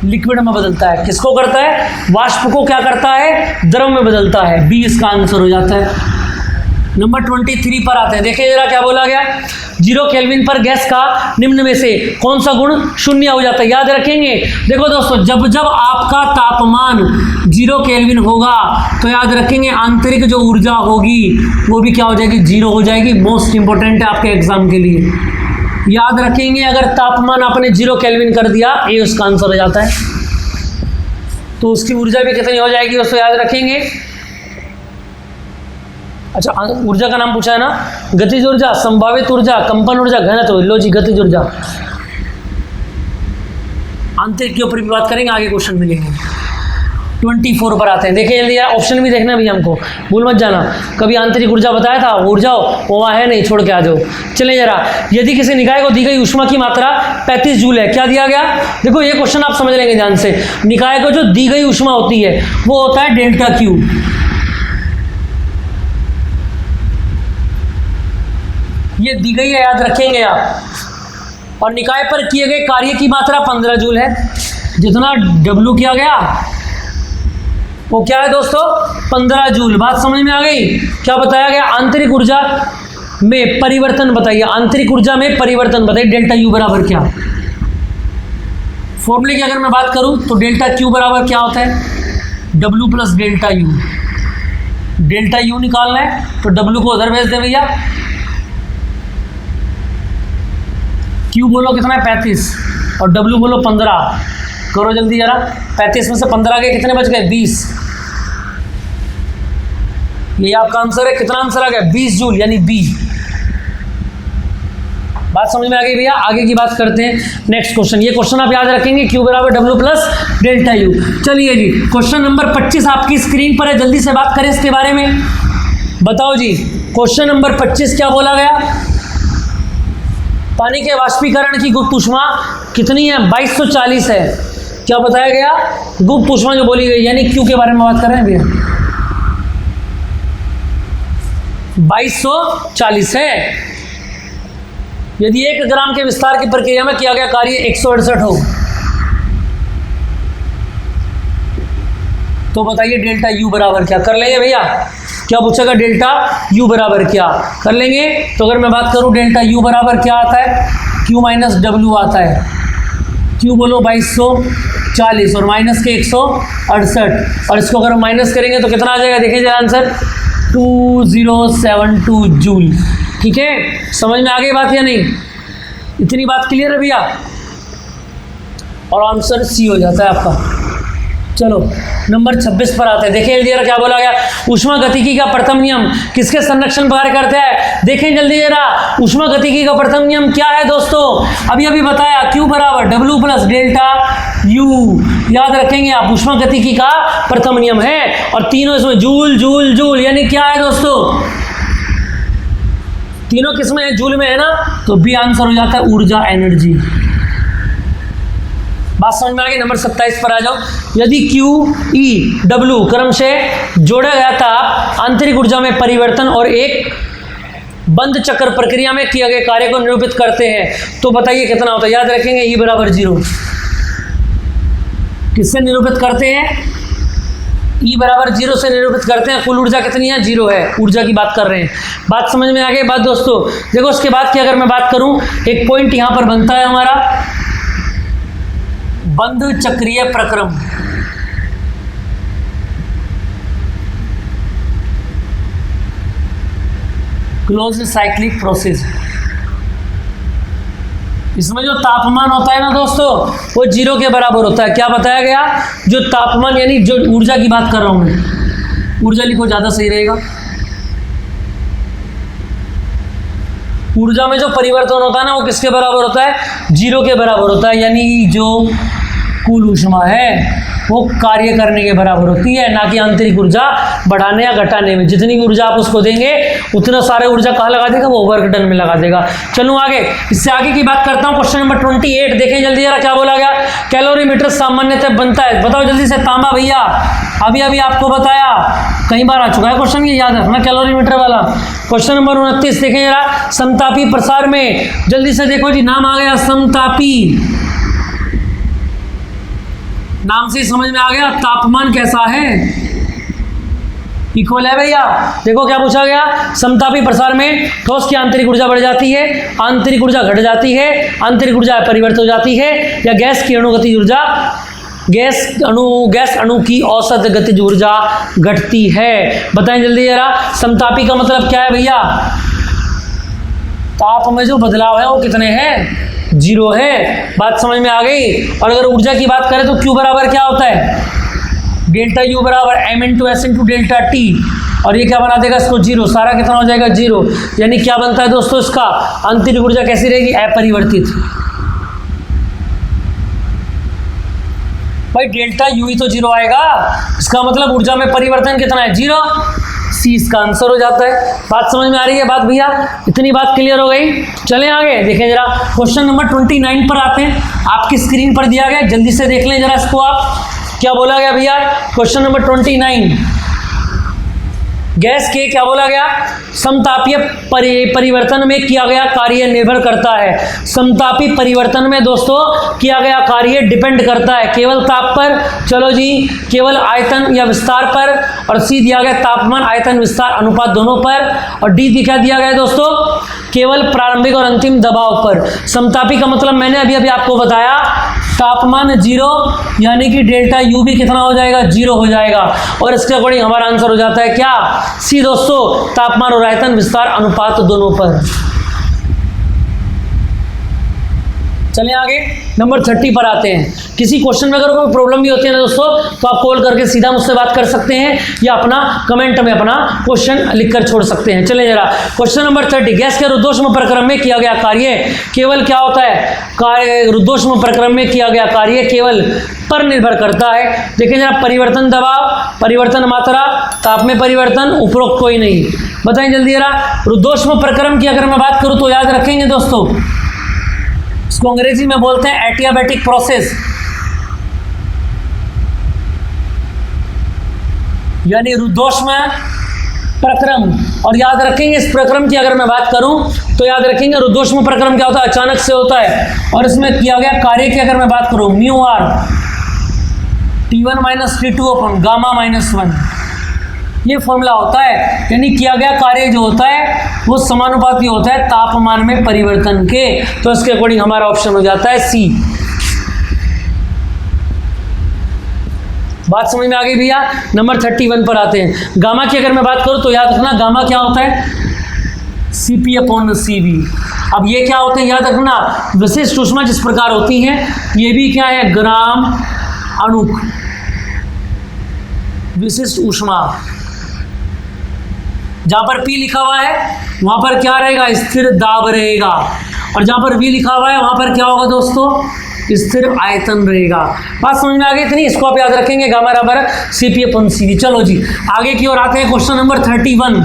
लिक्विड में बदलता है, किसको करता है, वाष्प को क्या करता है, द्रव में बदलता है। बी इसका आंसर हो जाता है। नंबर 23 पर आते हैं, देखिए जरा क्या बोला गया। 0 केल्विन पर गैस का निम्न में से कौन सा गुण शून्य हो जाता है, याद रखेंगे। देखो दोस्तों, जब जब आपका तापमान 0 केल्विन होगा तो याद रखेंगे आंतरिक जो ऊर्जा होगी वो भी क्या हो जाएगी, 0 हो जाएगी। मोस्ट इंपॉर्टेंट है आपके एग्जाम के लिए, याद रखेंगे। अगर तापमान आपने 0 केल्विन कर दिया, ये उसका आंसर हो जाता है, तो उसकी ऊर्जा भी कितनी हो जाएगी उसको याद रखेंगे। अच्छा, ऊर्जा का नाम पूछा है ना, गतिज ऊर्जा, संभावित ऊर्जा, कंपन ऊर्जा, घनत्व। लो जी, गतिज ऊर्जा। आंतरिक के ऊपर भी बात करेंगे, आगे क्वेश्चन मिलेंगे। 24 पर आते हैं, देखिए जल्दी यार, ऑप्शन भी देखना भी हमको, भूल मत जाना। कभी आंतरिक ऊर्जा बताया था, ऊर्जा वो वहाँ है नहीं, छोड़ के आ जाओ। चले जरा, यदि किसी निकाय को दी गई ऊष्मा की मात्रा 35 जूल है, क्या दिया गया। देखो ये क्वेश्चन आप समझ लेंगे ध्यान से। निकाय को जो दी गई ऊष्मा होती है वो होता है डेल्टा क्यू। ये दी गई है, याद रखेंगे आप। और निकाय पर किए गए कार्य की मात्रा 15 जूल है। जितना डब्ल्यू किया गया वो क्या है दोस्तों, 15 जूल। बात समझ में आ गई। क्या बताया गया, आंतरिक ऊर्जा में परिवर्तन बताइए, आंतरिक ऊर्जा में परिवर्तन बताइए, डेल्टा यू बराबर क्या। फॉर्मूले की अगर मैं बात करूं तो डेल्टा क्यू बराबर क्या होता है, W plus delta U. Delta U निकालना है तो डब्ल्यू को उधर भेज दे भैया। क्यू बोलो कितना है, 35, और डब्ल्यू बोलो 15। करो जल्दी जरा, 35 में से 15 के कितने बच गए, 20। ये आपका आंसर है। कितना आंसर आ गया, 20 जूल, यानी बी। बात समझ में आ गई भैया? आगे की बात करते हैं। नेक्स्ट क्वेश्चन, ये क्वेश्चन आप याद रखेंगे, Q बराबर W प्लस डेल्टा U। चलिए जी, क्वेश्चन नंबर 25 आपकी स्क्रीन पर है, जल्दी से बात करें इसके बारे में। बताओ जी, क्वेश्चन नंबर 25 क्या बोला गया? पानी के वाष्पीकरण की गुप्त ऊष्मा कितनी है? 2240 है। क्या बताया गया? गुप्त ऊष्मा जो बोली गई, यानी Q के बारे में बात कर रहे हैं भैया। 2240 है। यदि 1 ग्राम के विस्तार की प्रक्रिया में किया गया कार्य 168 हो, तो बताइए डेल्टा U बराबर क्या? कर लेंगे भैया? क्या पूछेगा? डेल्टा U बराबर क्या कर लेंगे? तो अगर मैं बात करूं डेल्टा U बराबर क्या आता है? Q माइनस W आता है। Q बोलो 2240 और माइनस के 168, और इसको अगर हम माइनस करेंगे तो कितना आ जाएगा? देखिए जरा आंसर, 2072 जूल। ठीक है, समझ में आ गई बात या नहीं? इतनी बात क्लियर है भैया? और आंसर सी हो जाता है आपका। चलो नंबर 26 पर आते हैं। देखिए जरा क्या बोला गया? ऊष्मा गतिकी का प्रथम नियम किसके संरक्षण कार्य करता है? देखें जल्दी जरा, ऊष्मा गतिकी का प्रथम नियम क्या है दोस्तों? अभी अभी बताया, Q बराबर W प्लस डेल्टा U। याद रखेंगे आप, ऊष्मा गतिकी का प्रथम नियम है, और तीनों इसमें जूल जूल जूल, यानी क्या है दोस्तों? तीनों किसमें है? जूल में है ना, तो बी आंसर हो जाता है ऊर्जा, एनर्जी। बात समझ में आ गई? नंबर 27 पर आ जाओ। यदि Q, E, W क्रम से जोड़ा गया ताप आंतरिक ऊर्जा में परिवर्तन और एक बंद चक्र प्रक्रिया में किए गए कार्य को निरूपित करते हैं, तो बताइए कितना होता है? याद रखेंगे, E बराबर 0। किससे निरूपित करते हैं? E बराबर 0 से निरूपित करते हैं। कुल ऊर्जा कितनी है? 0 है। ऊर्जा की बात कर रहे हैं। बात समझ में आ गई? बात दोस्तों देखो, उसके बाद की अगर मैं बात करूं, एक पॉइंट यहां पर बनता है हमारा, बंद चक्रीय प्रक्रम। Close cyclic process. इसमें जो तापमान होता है ना दोस्तों, वो 0 के बराबर होता है। क्या बताया गया? जो तापमान, यानी जो ऊर्जा की बात कर रहा हूं मैं, ऊर्जा लिखो ज्यादा सही रहेगा। ऊर्जा में जो परिवर्तन होता है ना, वो किसके बराबर होता है? 0 के बराबर होता है। यानी जो कुल ऊष्मा है वो कार्य करने के बराबर होती है, ना कि आंतरिक ऊर्जा बढ़ाने या घटाने में। जितनी ऊर्जा आप उसको देंगे, उतना सारे ऊर्जा कहाँ लगा देगा? वो वर्क डन में लगा देगा। चलो आगे, इससे आगे की बात करता हूँ। क्वेश्चन नंबर 28 देखें जल्दी जरा, क्या बोला गया? कैलोरीमीटर सामान्यतः बनता है, बताओ जल्दी से। तांबा भैया, अभी अभी आपको बताया, कई बार आ चुका है क्वेश्चन, ये याद रखना, कैलोरीमीटर वाला। क्वेश्चन नंबर 29 देखें जरा, समतापी प्रसार में, जल्दी से देखो जी, नाम आ गया समतापी। नाम से समझ में आ गया तापमान कैसा है? इक्वल है भैया। देखो क्या पूछा गया? समतापी प्रसार में ठोस की आंतरिक ऊर्जा बढ़ जाती है, आंतरिक ऊर्जा घट जाती है, आंतरिक ऊर्जा परिवर्तित हो जाती है, या गैस की अणुगतिज ऊर्जा, गैस अणु की औसत गतिज ऊर्जा घटती है। बताएं जल्दी जरा, समतापी का मतलब क्या है भैया? ताप में जो बदलाव है वो कितने हैं? 0 है। बात समझ में आ गई? और अगर ऊर्जा की बात करें तो Q बराबर क्या होता है? डेल्टा U बराबर M into S into delta T, और ये क्या बना देगा इसको? 0। सारा कितना हो जाएगा? 0। यानी क्या बनता है दोस्तों इसका? आंतरिक ऊर्जा कैसी रहेगी? अपरिवर्तित। भाई डेल्टा U ही तो 0 आएगा, इसका मतलब ऊर्जा में परिवर्तन कितना है? 0। सी इसका आंसर हो जाता है। बात समझ में आ रही है बात भैया? इतनी बात क्लियर हो गई? चलें आगे, देखें जरा, क्वेश्चन नंबर 29 पर आते हैं। आपकी स्क्रीन पर दिया गया, जल्दी से देख लें जरा इसको आप। क्या बोला गया भैया? क्वेश्चन नंबर 29, गैस के क्या बोला गया? समतापीय परिवर्तन में किया गया कार्य निर्भर करता है। समतापी परिवर्तन में दोस्तों किया गया कार्य डिपेंड करता है केवल ताप पर, चलो जी, केवल आयतन या विस्तार पर, और सी दिया गया तापमान आयतन विस्तार अनुपात दोनों पर, और डी क्या दिया गया है दोस्तों? केवल प्रारंभिक और अंतिम दबाव पर। समतापी का मतलब मैंने अभी अभी आपको बताया, तापमान 0, यानी कि डेल्टा U भी कितना हो जाएगा? 0 हो जाएगा। और इसके अकॉर्डिंग हमारा आंसर हो जाता है क्या? सी दोस्तों, तापमान और आयतन विस्तार अनुपात दोनों पर। चलें आगे, नंबर 30 पर आते हैं। किसी क्वेश्चन में अगर कोई प्रॉब्लम भी होती है ना दोस्तों, तो आप कॉल करके सीधा मुझसे बात कर सकते हैं या अपना कमेंट में अपना क्वेश्चन लिखकर छोड़ सकते हैं। चलें जरा, क्वेश्चन नंबर 30, गैस के रुद्धोष्म प्रक्रम में किया गया कार्य केवल क्या होता है? कार्य रुद्धोष्म प्रक्रम में किया गया कार्य केवल पर निर्भर करता है। देखिए जरा, परिवर्तन दबाव, परिवर्तन मात्रा, ताप में परिवर्तन, उपरोक्त कोई नहीं। बताएं जल्दी जरा, रुद्धोष्म प्रक्रम की अगर मैं बात करूं तो याद रखेंगे दोस्तों, इसको अंग्रेजी में बोलते हैं एडियाबैटिक प्रोसेस, यानी रुद्धोष्म प्रक्रम। और याद रखेंगे इस प्रक्रम की अगर मैं बात करूं तो याद रखेंगे रुद्धोष्म प्रक्रम क्या होता है? अचानक से होता है। और इसमें किया गया कार्य की अगर मैं बात करूं, म्यू आर T1 - T2 अपन गामा -1, ये फॉर्मूला होता है। यानी किया गया कार्य जो होता है वो समानुपाती होता है तापमान में परिवर्तन के। तो इसके अकॉर्डिंग हमारा ऑप्शन हो जाता है सी। बात समझ में आ गई भैया? नंबर 31 पर आते हैं। गामा की अगर मैं बात करूं तो याद रखना, गामा क्या होता है? CP/CV। अब ये क्या होते हैं याद रखना, विशिष्ट ऊष्मा जिस प्रकार होती है ये भी क्या है? ग्राम अणुक विशिष्ट ऊष्मा। जहां पर P लिखा हुआ है वहां पर क्या रहेगा? स्थिर दाब रहेगा। और जहां पर V लिखा हुआ है वहां पर क्या होगा दोस्तों? स्थिर आयतन रहेगा। बात समझ में आ गई इतनी? इसको आप याद रखेंगे, गामा बराबर CP/CV। चलो जी आगे की ओर आते हैं। क्वेश्चन नंबर 31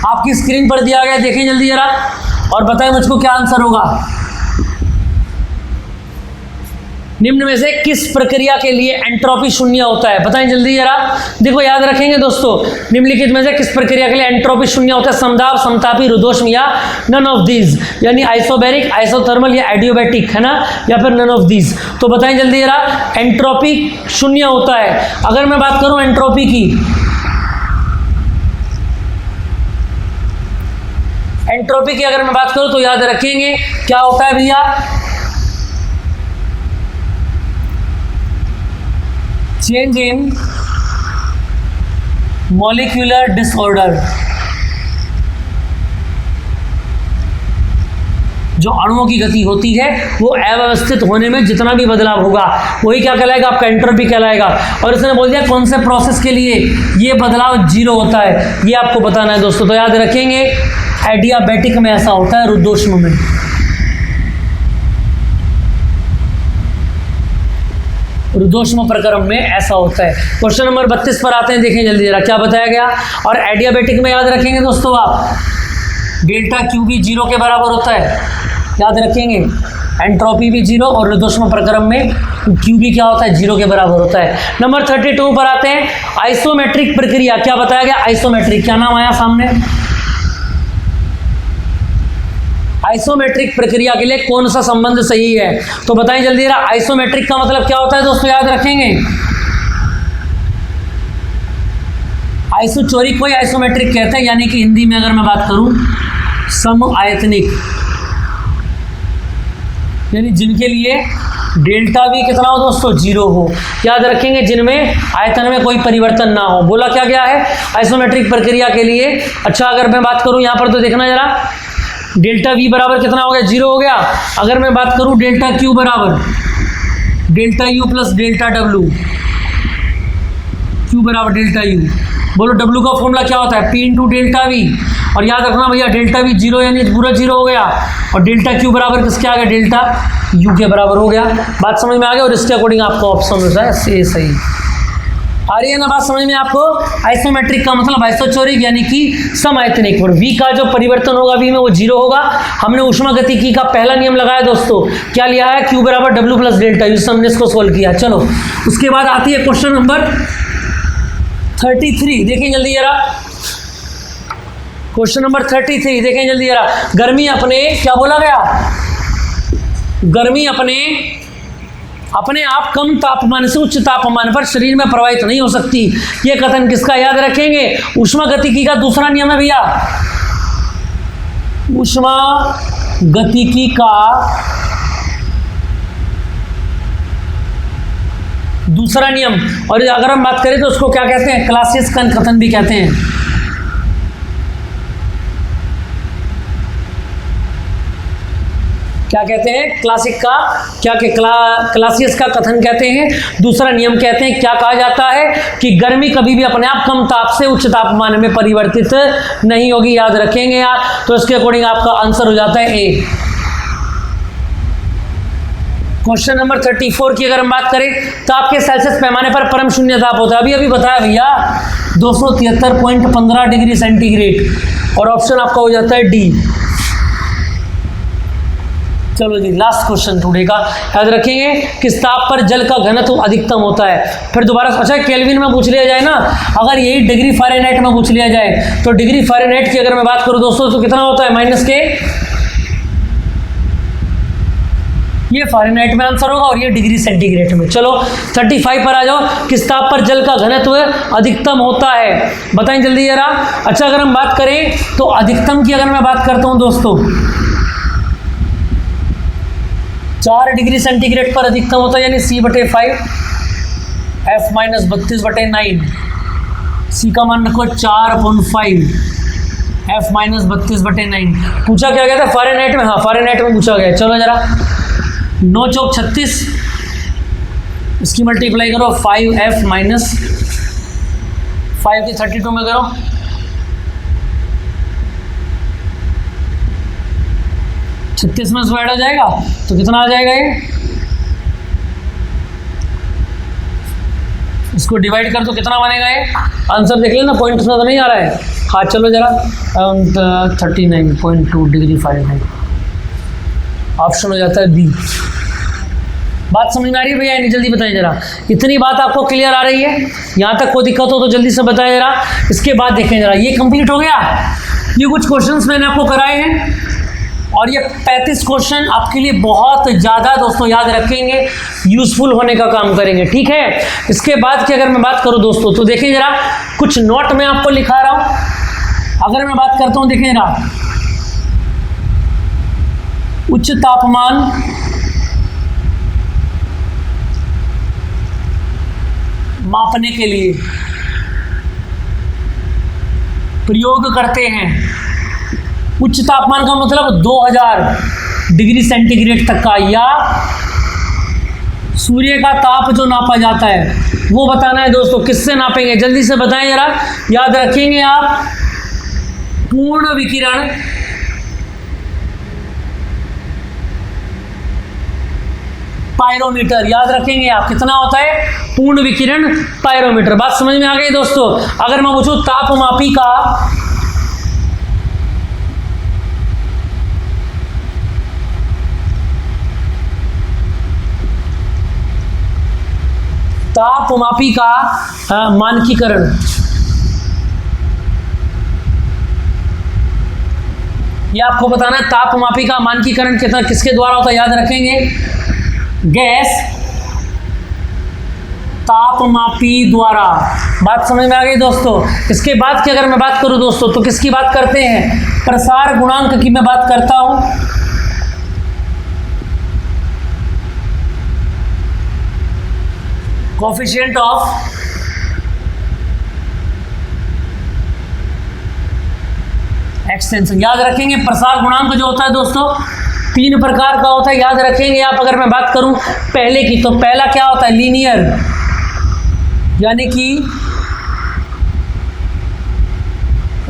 आपकी स्क्रीन पर दिया गया, देखें जल्दी जरा और बताएं मुझको क्या आंसर होगा। निम्न में से किस प्रक्रिया के लिए एंट्रोपी शून्य होता है? बताएं जल्दी जरा। देखो याद रखेंगे दोस्तों, निम्नलिखित में से किस प्रक्रिया के लिए एंट्रोपी शून्य होता है? समदाब, समतापी, रुद्धोष्म या नन ऑफ दीज, यानी आइसोबैरिक, आइसोथर्मल या एडियोबैटिक, है ना, या फिर नन ऑफ दीज। तो बताएं जल्दी जरा, एंट्रोपी शून्य होता है। अगर मैं बात करूं एंट्रोपी की, एंट्रोपी की अगर मैं बात करूं तो याद रखेंगे क्या होता है भैया? चेंज इन मॉलिक्यूलर डिसऑर्डर, जो अणुओं की गति होती है वो अव्यवस्थित होने में जितना भी बदलाव होगा वही क्या कहलाएगा? आपका एंट्रोपी कहलाएगा। और इसने बोल दिया कौन से प्रोसेस के लिए ये बदलाव जीरो होता है, ये आपको बताना है दोस्तों। तो याद रखेंगे एडियाबैटिक में ऐसा होता है, रुद्धोष्म में। रुद्धोष्म प्रक्रम में ऐसा होता है। क्वेश्चन नंबर 32 पर आते हैं, देखें जल्दी जरा क्या बताया गया। और एडियाबैटिक में याद रखेंगे दोस्तों आप, डेल्टा क्यू भी जीरो के बराबर होता है, याद रखेंगे। एंट्रोपी भी जीरो और रुद्धोष्म प्रक्रम में क्यू भी क्या होता है? जीरो के बराबर होता है। नंबर 32 पर आते हैं, आइसोमेट्रिक प्रक्रिया। क्या बताया गया? आइसोमेट्रिक, क्या नाम आया सामने? आइसोमेट्रिक प्रक्रिया के लिए कौन सा संबंध सही है? तो बताएं जल्दी जरा, आइसोमेट्रिक का मतलब क्या होता है दोस्तों? याद रखेंगे आइसोचोरिक को आइसोमेट्रिक कहते हैं, यानी कि हिंदी में अगर मैं बात करूं समआयतनिक, यानी जिनके लिए डेल्टा भी कितना हो दोस्तों? जीरो हो। याद रखेंगे जिनमें आयतन में कोई परिवर्तन ना हो। बोला क्या गया है आइसोमेट्रिक प्रक्रिया के लिए? अच्छा अगर मैं बात करूं यहां पर तो देखना जरा, डेल्टा V बराबर कितना हो गया? जीरो हो गया। अगर मैं बात करूं डेल्टा Q बराबर delta U plus delta W, Q बराबर डेल्टा U। बोलो W का फॉर्मूला क्या होता है? P into delta V। और याद रखना भैया डेल्टा V जीरो यानी पूरा जीरो हो गया, और डेल्टा Q बराबर किसके आ गया? डेल्टा U के बराबर हो गया। बात समझ में आ गया? और इसके अकॉर्डिंग आपका ऑप्शन होता है से सही। आ रही है ना बात समझ में आपको? आइसोमेट्रिक का मतलब आइसोचोरिक यानी कि समआयतनिक। और V का जो परिवर्तन होगा V में वो जीरो होगा। हमने ऊष्मागतिकी का पहला नियम लगाया दोस्तों, क्या लिया है? Q बराबर W प्लस डेल्टा U। हमने इसको सोल्व किया। चलो उसके बाद आती है क्वेश्चन नंबर 33, देखें जल्दी जरा। क्वेश्चन नंबर 33 देखें जल्दी जरा। गर्मी अपने, क्या बोला गया? गर्मी अपने आप कम तापमान से उच्च तापमान पर शरीर में प्रवाहित नहीं हो सकती। ये कथन किसका? याद रखेंगे ऊष्मागतिकी का दूसरा नियम है भैया, ऊष्मागतिकी का दूसरा नियम। और अगर हम बात करें तो उसको क्या कहते हैं? क्लासियस कथन भी कहते हैं। क्या कहते हैं, क्लासिक का क्या के क्लासियस का कथन कहते हैं। दूसरा नियम कहते हैं, क्या कहा जाता है कि गर्मी कभी भी अपने आप कम ताप से उच्च तापमान में परिवर्तित नहीं होगी, याद रखेंगे आप। तो इसके अकॉर्डिंग आपका आंसर हो जाता है ए। क्वेश्चन नंबर 34 की अगर हम बात करें, ताप के सेल्सियस पैमाने पर परम शून्य ताप होता है, अभी अभी बताया भैया 273.15 डिग्री सेंटीग्रेड, और ऑप्शन आपका हो जाता है डी। चलो जी, लास्ट क्वेश्चन टुडे का, याद रखेंगे किस ताप पर जल का घनत्व अधिकतम होता है। फिर दोबारा, अच्छा केल्विन में पूछ लिया जाए ना, अगर यही डिग्री फ़ारेनहाइट में पूछ लिया जाए तो डिग्री फ़ारेनहाइट की अगर मैं बात करूं दोस्तों तो कितना होता है, माइनस के, ये फ़ारेनहाइट में आंसर होगा और ये डिग्री सेंटीग्रेड में। चलो 35 पर आ जाओ, किस ताप पर जल का घनत्व अधिकतम होता है, बताएं जल्दी जरा। अच्छा अगर हम बात करें तो अधिकतम की अगर मैं बात करता हूं दोस्तों, 4 डिग्री सेंटीग्रेड पर अधिकतम होता है, यानी C/5 F - 32/9, सी का मान रखो 4/5 F - 32/9। पूछा क्या गया था फ़ारेनहाइट में, हाँ फ़ारेनहाइट में पूछा गया। चलो जरा 9 चौक 36, इसकी मल्टीप्लाई करो 5F - 5 की 32 में करो, 36 में स्क्वायर हो जाएगा तो कितना आ जाएगा ये, इसको डिवाइड कर तो कितना बनेगा ये, आंसर देख लेना, पॉइंट में तो नहीं आ रहा है। हाँ चलो जरा 39.2 डिग्री फ़ारेनहाइट, ऑप्शन हो जाता है बी। बात समझ में आ रही है भैया, नहीं जल्दी बताएं जरा, इतनी बात आपको क्लियर आ रही है, यहाँ तक कोई दिक्कत हो तो जल्दी से बताएं जरा। इसके बाद देखें जरा, ये कंप्लीट हो गया, ये कुछ क्वेश्चंस मैंने आपको कराए हैं और ये 35 क्वेश्चन आपके लिए बहुत ज़्यादा दोस्तों याद रखेंगे, यूजफुल होने का काम करेंगे, ठीक है। इसके बाद की अगर मैं बात करूँ दोस्तों तो देखें जरा, कुछ नोट मैं आपको लिखा रहा हूँ। अगर मैं बात करता हूँ, देखें जरा, उच्च तापमान मापने के लिए प्रयोग करते हैं। उच्च तापमान का मतलब 2000 डिग्री सेंटीग्रेड तक का, या सूर्य का ताप जो नापा जाता है वो बताना है दोस्तों। किससे नापेंगे, जल्दी से बताएं जरा, याद रखेंगे आप, पूर्ण विकिरण पायरोमीटर, याद रखेंगे आप, कितना होता है, पूर्ण विकिरण पायरोमीटर। बात समझ में आ गई दोस्तों। अगर मैं पूछूं तापमापी का मानकीकरण, ये आपको बताना है। तापमापी का मानकीकरण कितना किसके द्वारा होता है, याद रखेंगे, गैस तापमापी द्वारा। बात समझ में आ गई दोस्तों। इसके बाद की अगर मैं बात करूं दोस्तों तो किसकी बात करते हैं, प्रसार गुणांक की मैं बात करता हूं। कोफिशिएंट ऑफ एक्सटेंशन, याद रखेंगे प्रसार गुणांक जो होता है दोस्तों 3 प्रकार का होता है, याद रखेंगे आप। अगर मैं बात करूं पहले की तो पहला क्या होता है, लीनियर, यानी कि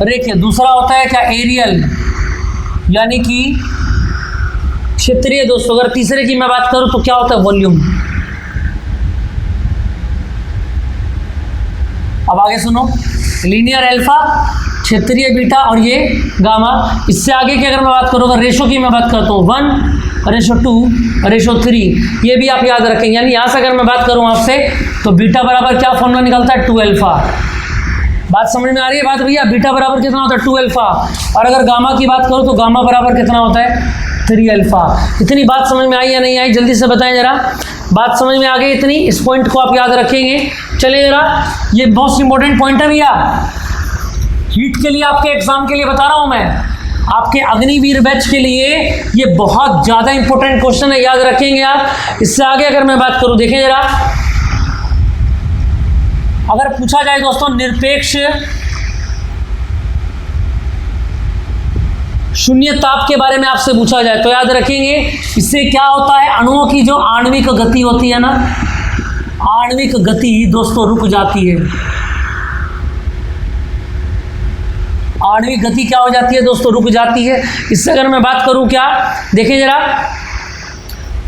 रेखीय। दूसरा होता है क्या, एरियल, यानी कि क्षेत्रीय दोस्तों। अगर तीसरे की मैं बात करूं तो क्या होता है, वॉल्यूम। अब आगे सुनो, लीनियर अल्फा, क्षेत्रीय बीटा और ये गामा। इससे आगे की अगर मैं बात करूँ, अगर रेशो की मैं बात करता हूँ 1:2:3, ये भी आप याद रखेंगे। यानी यहाँ से अगर मैं बात करूँ आपसे तो बीटा बराबर क्या फॉर्मूला निकलता है, 2 अल्फा। बात समझ में आ रही है बात भैया, बीटा बराबर कितना होता है, 2 अल्फा। और अगर गामा की बात करूँ तो गामा बराबर कितना होता है, 3 अल्फा। इतनी बात समझ में आई या नहीं आई, जल्दी से बताएं जरा। बात समझ में आ गई इतनी, इस पॉइंट को आप याद रखेंगे। चलिए जरा, ये मोस्ट इंपॉर्टेंट पॉइंट है भैया, हीट के लिए, आपके एग्जाम के लिए बता रहा हूं मैं, आपके अग्निवीर बैच के लिए ये बहुत ज़्यादा इंपॉर्टेंट क्वेश्चन है, याद रखेंगे आप। इससे आगे अगर मैं बात करूं, देखें जरा, अगर पूछा जाए दोस्तों निरपेक्ष शून्य ताप के बारे में आपसे पूछा जाए तो याद रखेंगे, इससे क्या होता है, अणुओं की जो आणविक गति होती है ना, आणविक गति दोस्तों रुक जाती है। आणविक गति क्या हो जाती है दोस्तों, रुक जाती है। इससे अगर मैं बात करूं क्या, देखें जरा,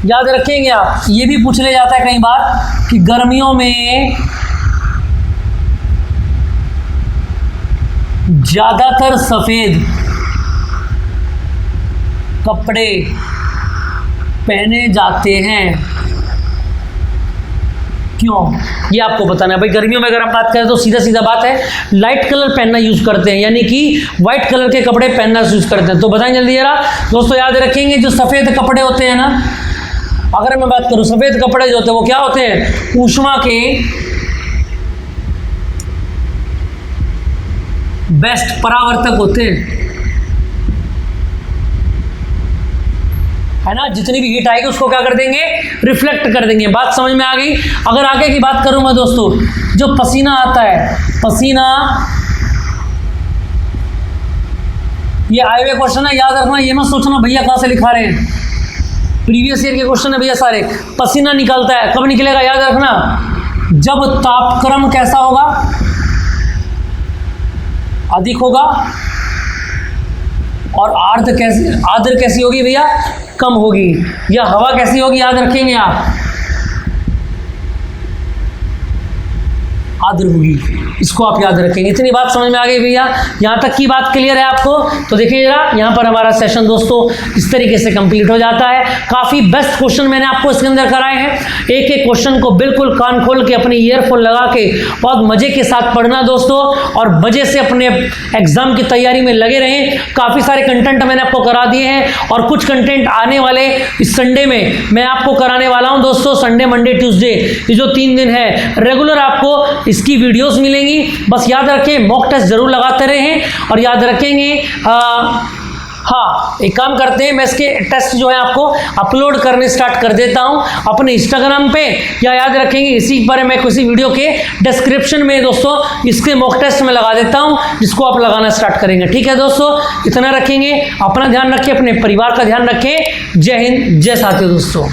याद रखेंगे आप, ये भी पूछ ले जाता है कई बार कि गर्मियों में ज्यादातर सफेद कपड़े पहने जाते हैं, क्यों, ये आपको बताना है भाई। गर्मियों में अगर हम बात करें तो सीधा सीधा बात है, लाइट कलर पहनना यूज करते हैं, यानी कि व्हाइट कलर के कपड़े पहनना यूज करते हैं। तो बताएं जल्दी जरा दोस्तों, याद रखेंगे जो सफेद कपड़े होते हैं ना, अगर मैं बात करूं सफेद कपड़े जो होते हैं वो क्या होते हैं, ऊष्मा के बेस्ट परावर्तक होते हैं, है ना। जितनी भी हीट आएगी उसको क्या कर देंगे, रिफ्लेक्ट कर देंगे। बात समझ में आ गई। अगर आगे की बात करूं मैं दोस्तों, जो पसीना आता है, पसीना, ये आए हुए क्वेश्चन है, याद रखना, ये मत सोचना भैया कहां से लिखा रहे हैं, प्रीवियस ईयर के क्वेश्चन है भैया सारे। पसीना निकलता है, कब निकलेगा, याद रखना, जब तापक्रम कैसा होगा, अधिक होगा, और आर्द्र कैसी होगी भैया, कम होगी, या हवा कैसी होगी, याद रखेंगे आप, आर्द्र होगी। इसको आप याद रखेंगे। इतनी बात समझ में आ गई भैया, यहाँ तक की बात क्लियर है आपको। तो देखिए जरा, यहाँ पर हमारा सेशन दोस्तों इस तरीके से कंप्लीट हो जाता है। काफ़ी बेस्ट क्वेश्चन मैंने आपको इसके अंदर कराए हैं। एक एक क्वेश्चन को बिल्कुल कान खोल के, अपनी ईयरफोन लगा के बहुत मज़े के साथ पढ़ना दोस्तों, और मज़े से अपने एग्जाम की तैयारी में लगे रहें। काफ़ी सारे कंटेंट मैंने आपको करा दिए हैं, और कुछ कंटेंट आने वाले इस संडे में मैं आपको कराने वाला हूँ दोस्तों। संडे, मंडे, ट्यूसडे, ये जो 3 दिन है रेगुलर आपको इसकी वीडियोस मिलेंगी। बस याद रखें, मॉक टेस्ट जरूर लगाते रहें, और याद रखेंगे हाँ, एक काम करते हैं, मैं इसके टेस्ट जो है आपको अपलोड करने स्टार्ट कर देता हूं अपने इंस्टाग्राम पे, या याद रखेंगे इसी पर मैं किसी वीडियो के डिस्क्रिप्शन में दोस्तों इसके मॉक टेस्ट में लगा देता हूं, जिसको आप लगाना स्टार्ट करेंगे। ठीक है दोस्तों, इतना रखेंगे, अपना ध्यान रखें, अपने परिवार का ध्यान रखें। जय हिंद, जय साथियों दोस्तों।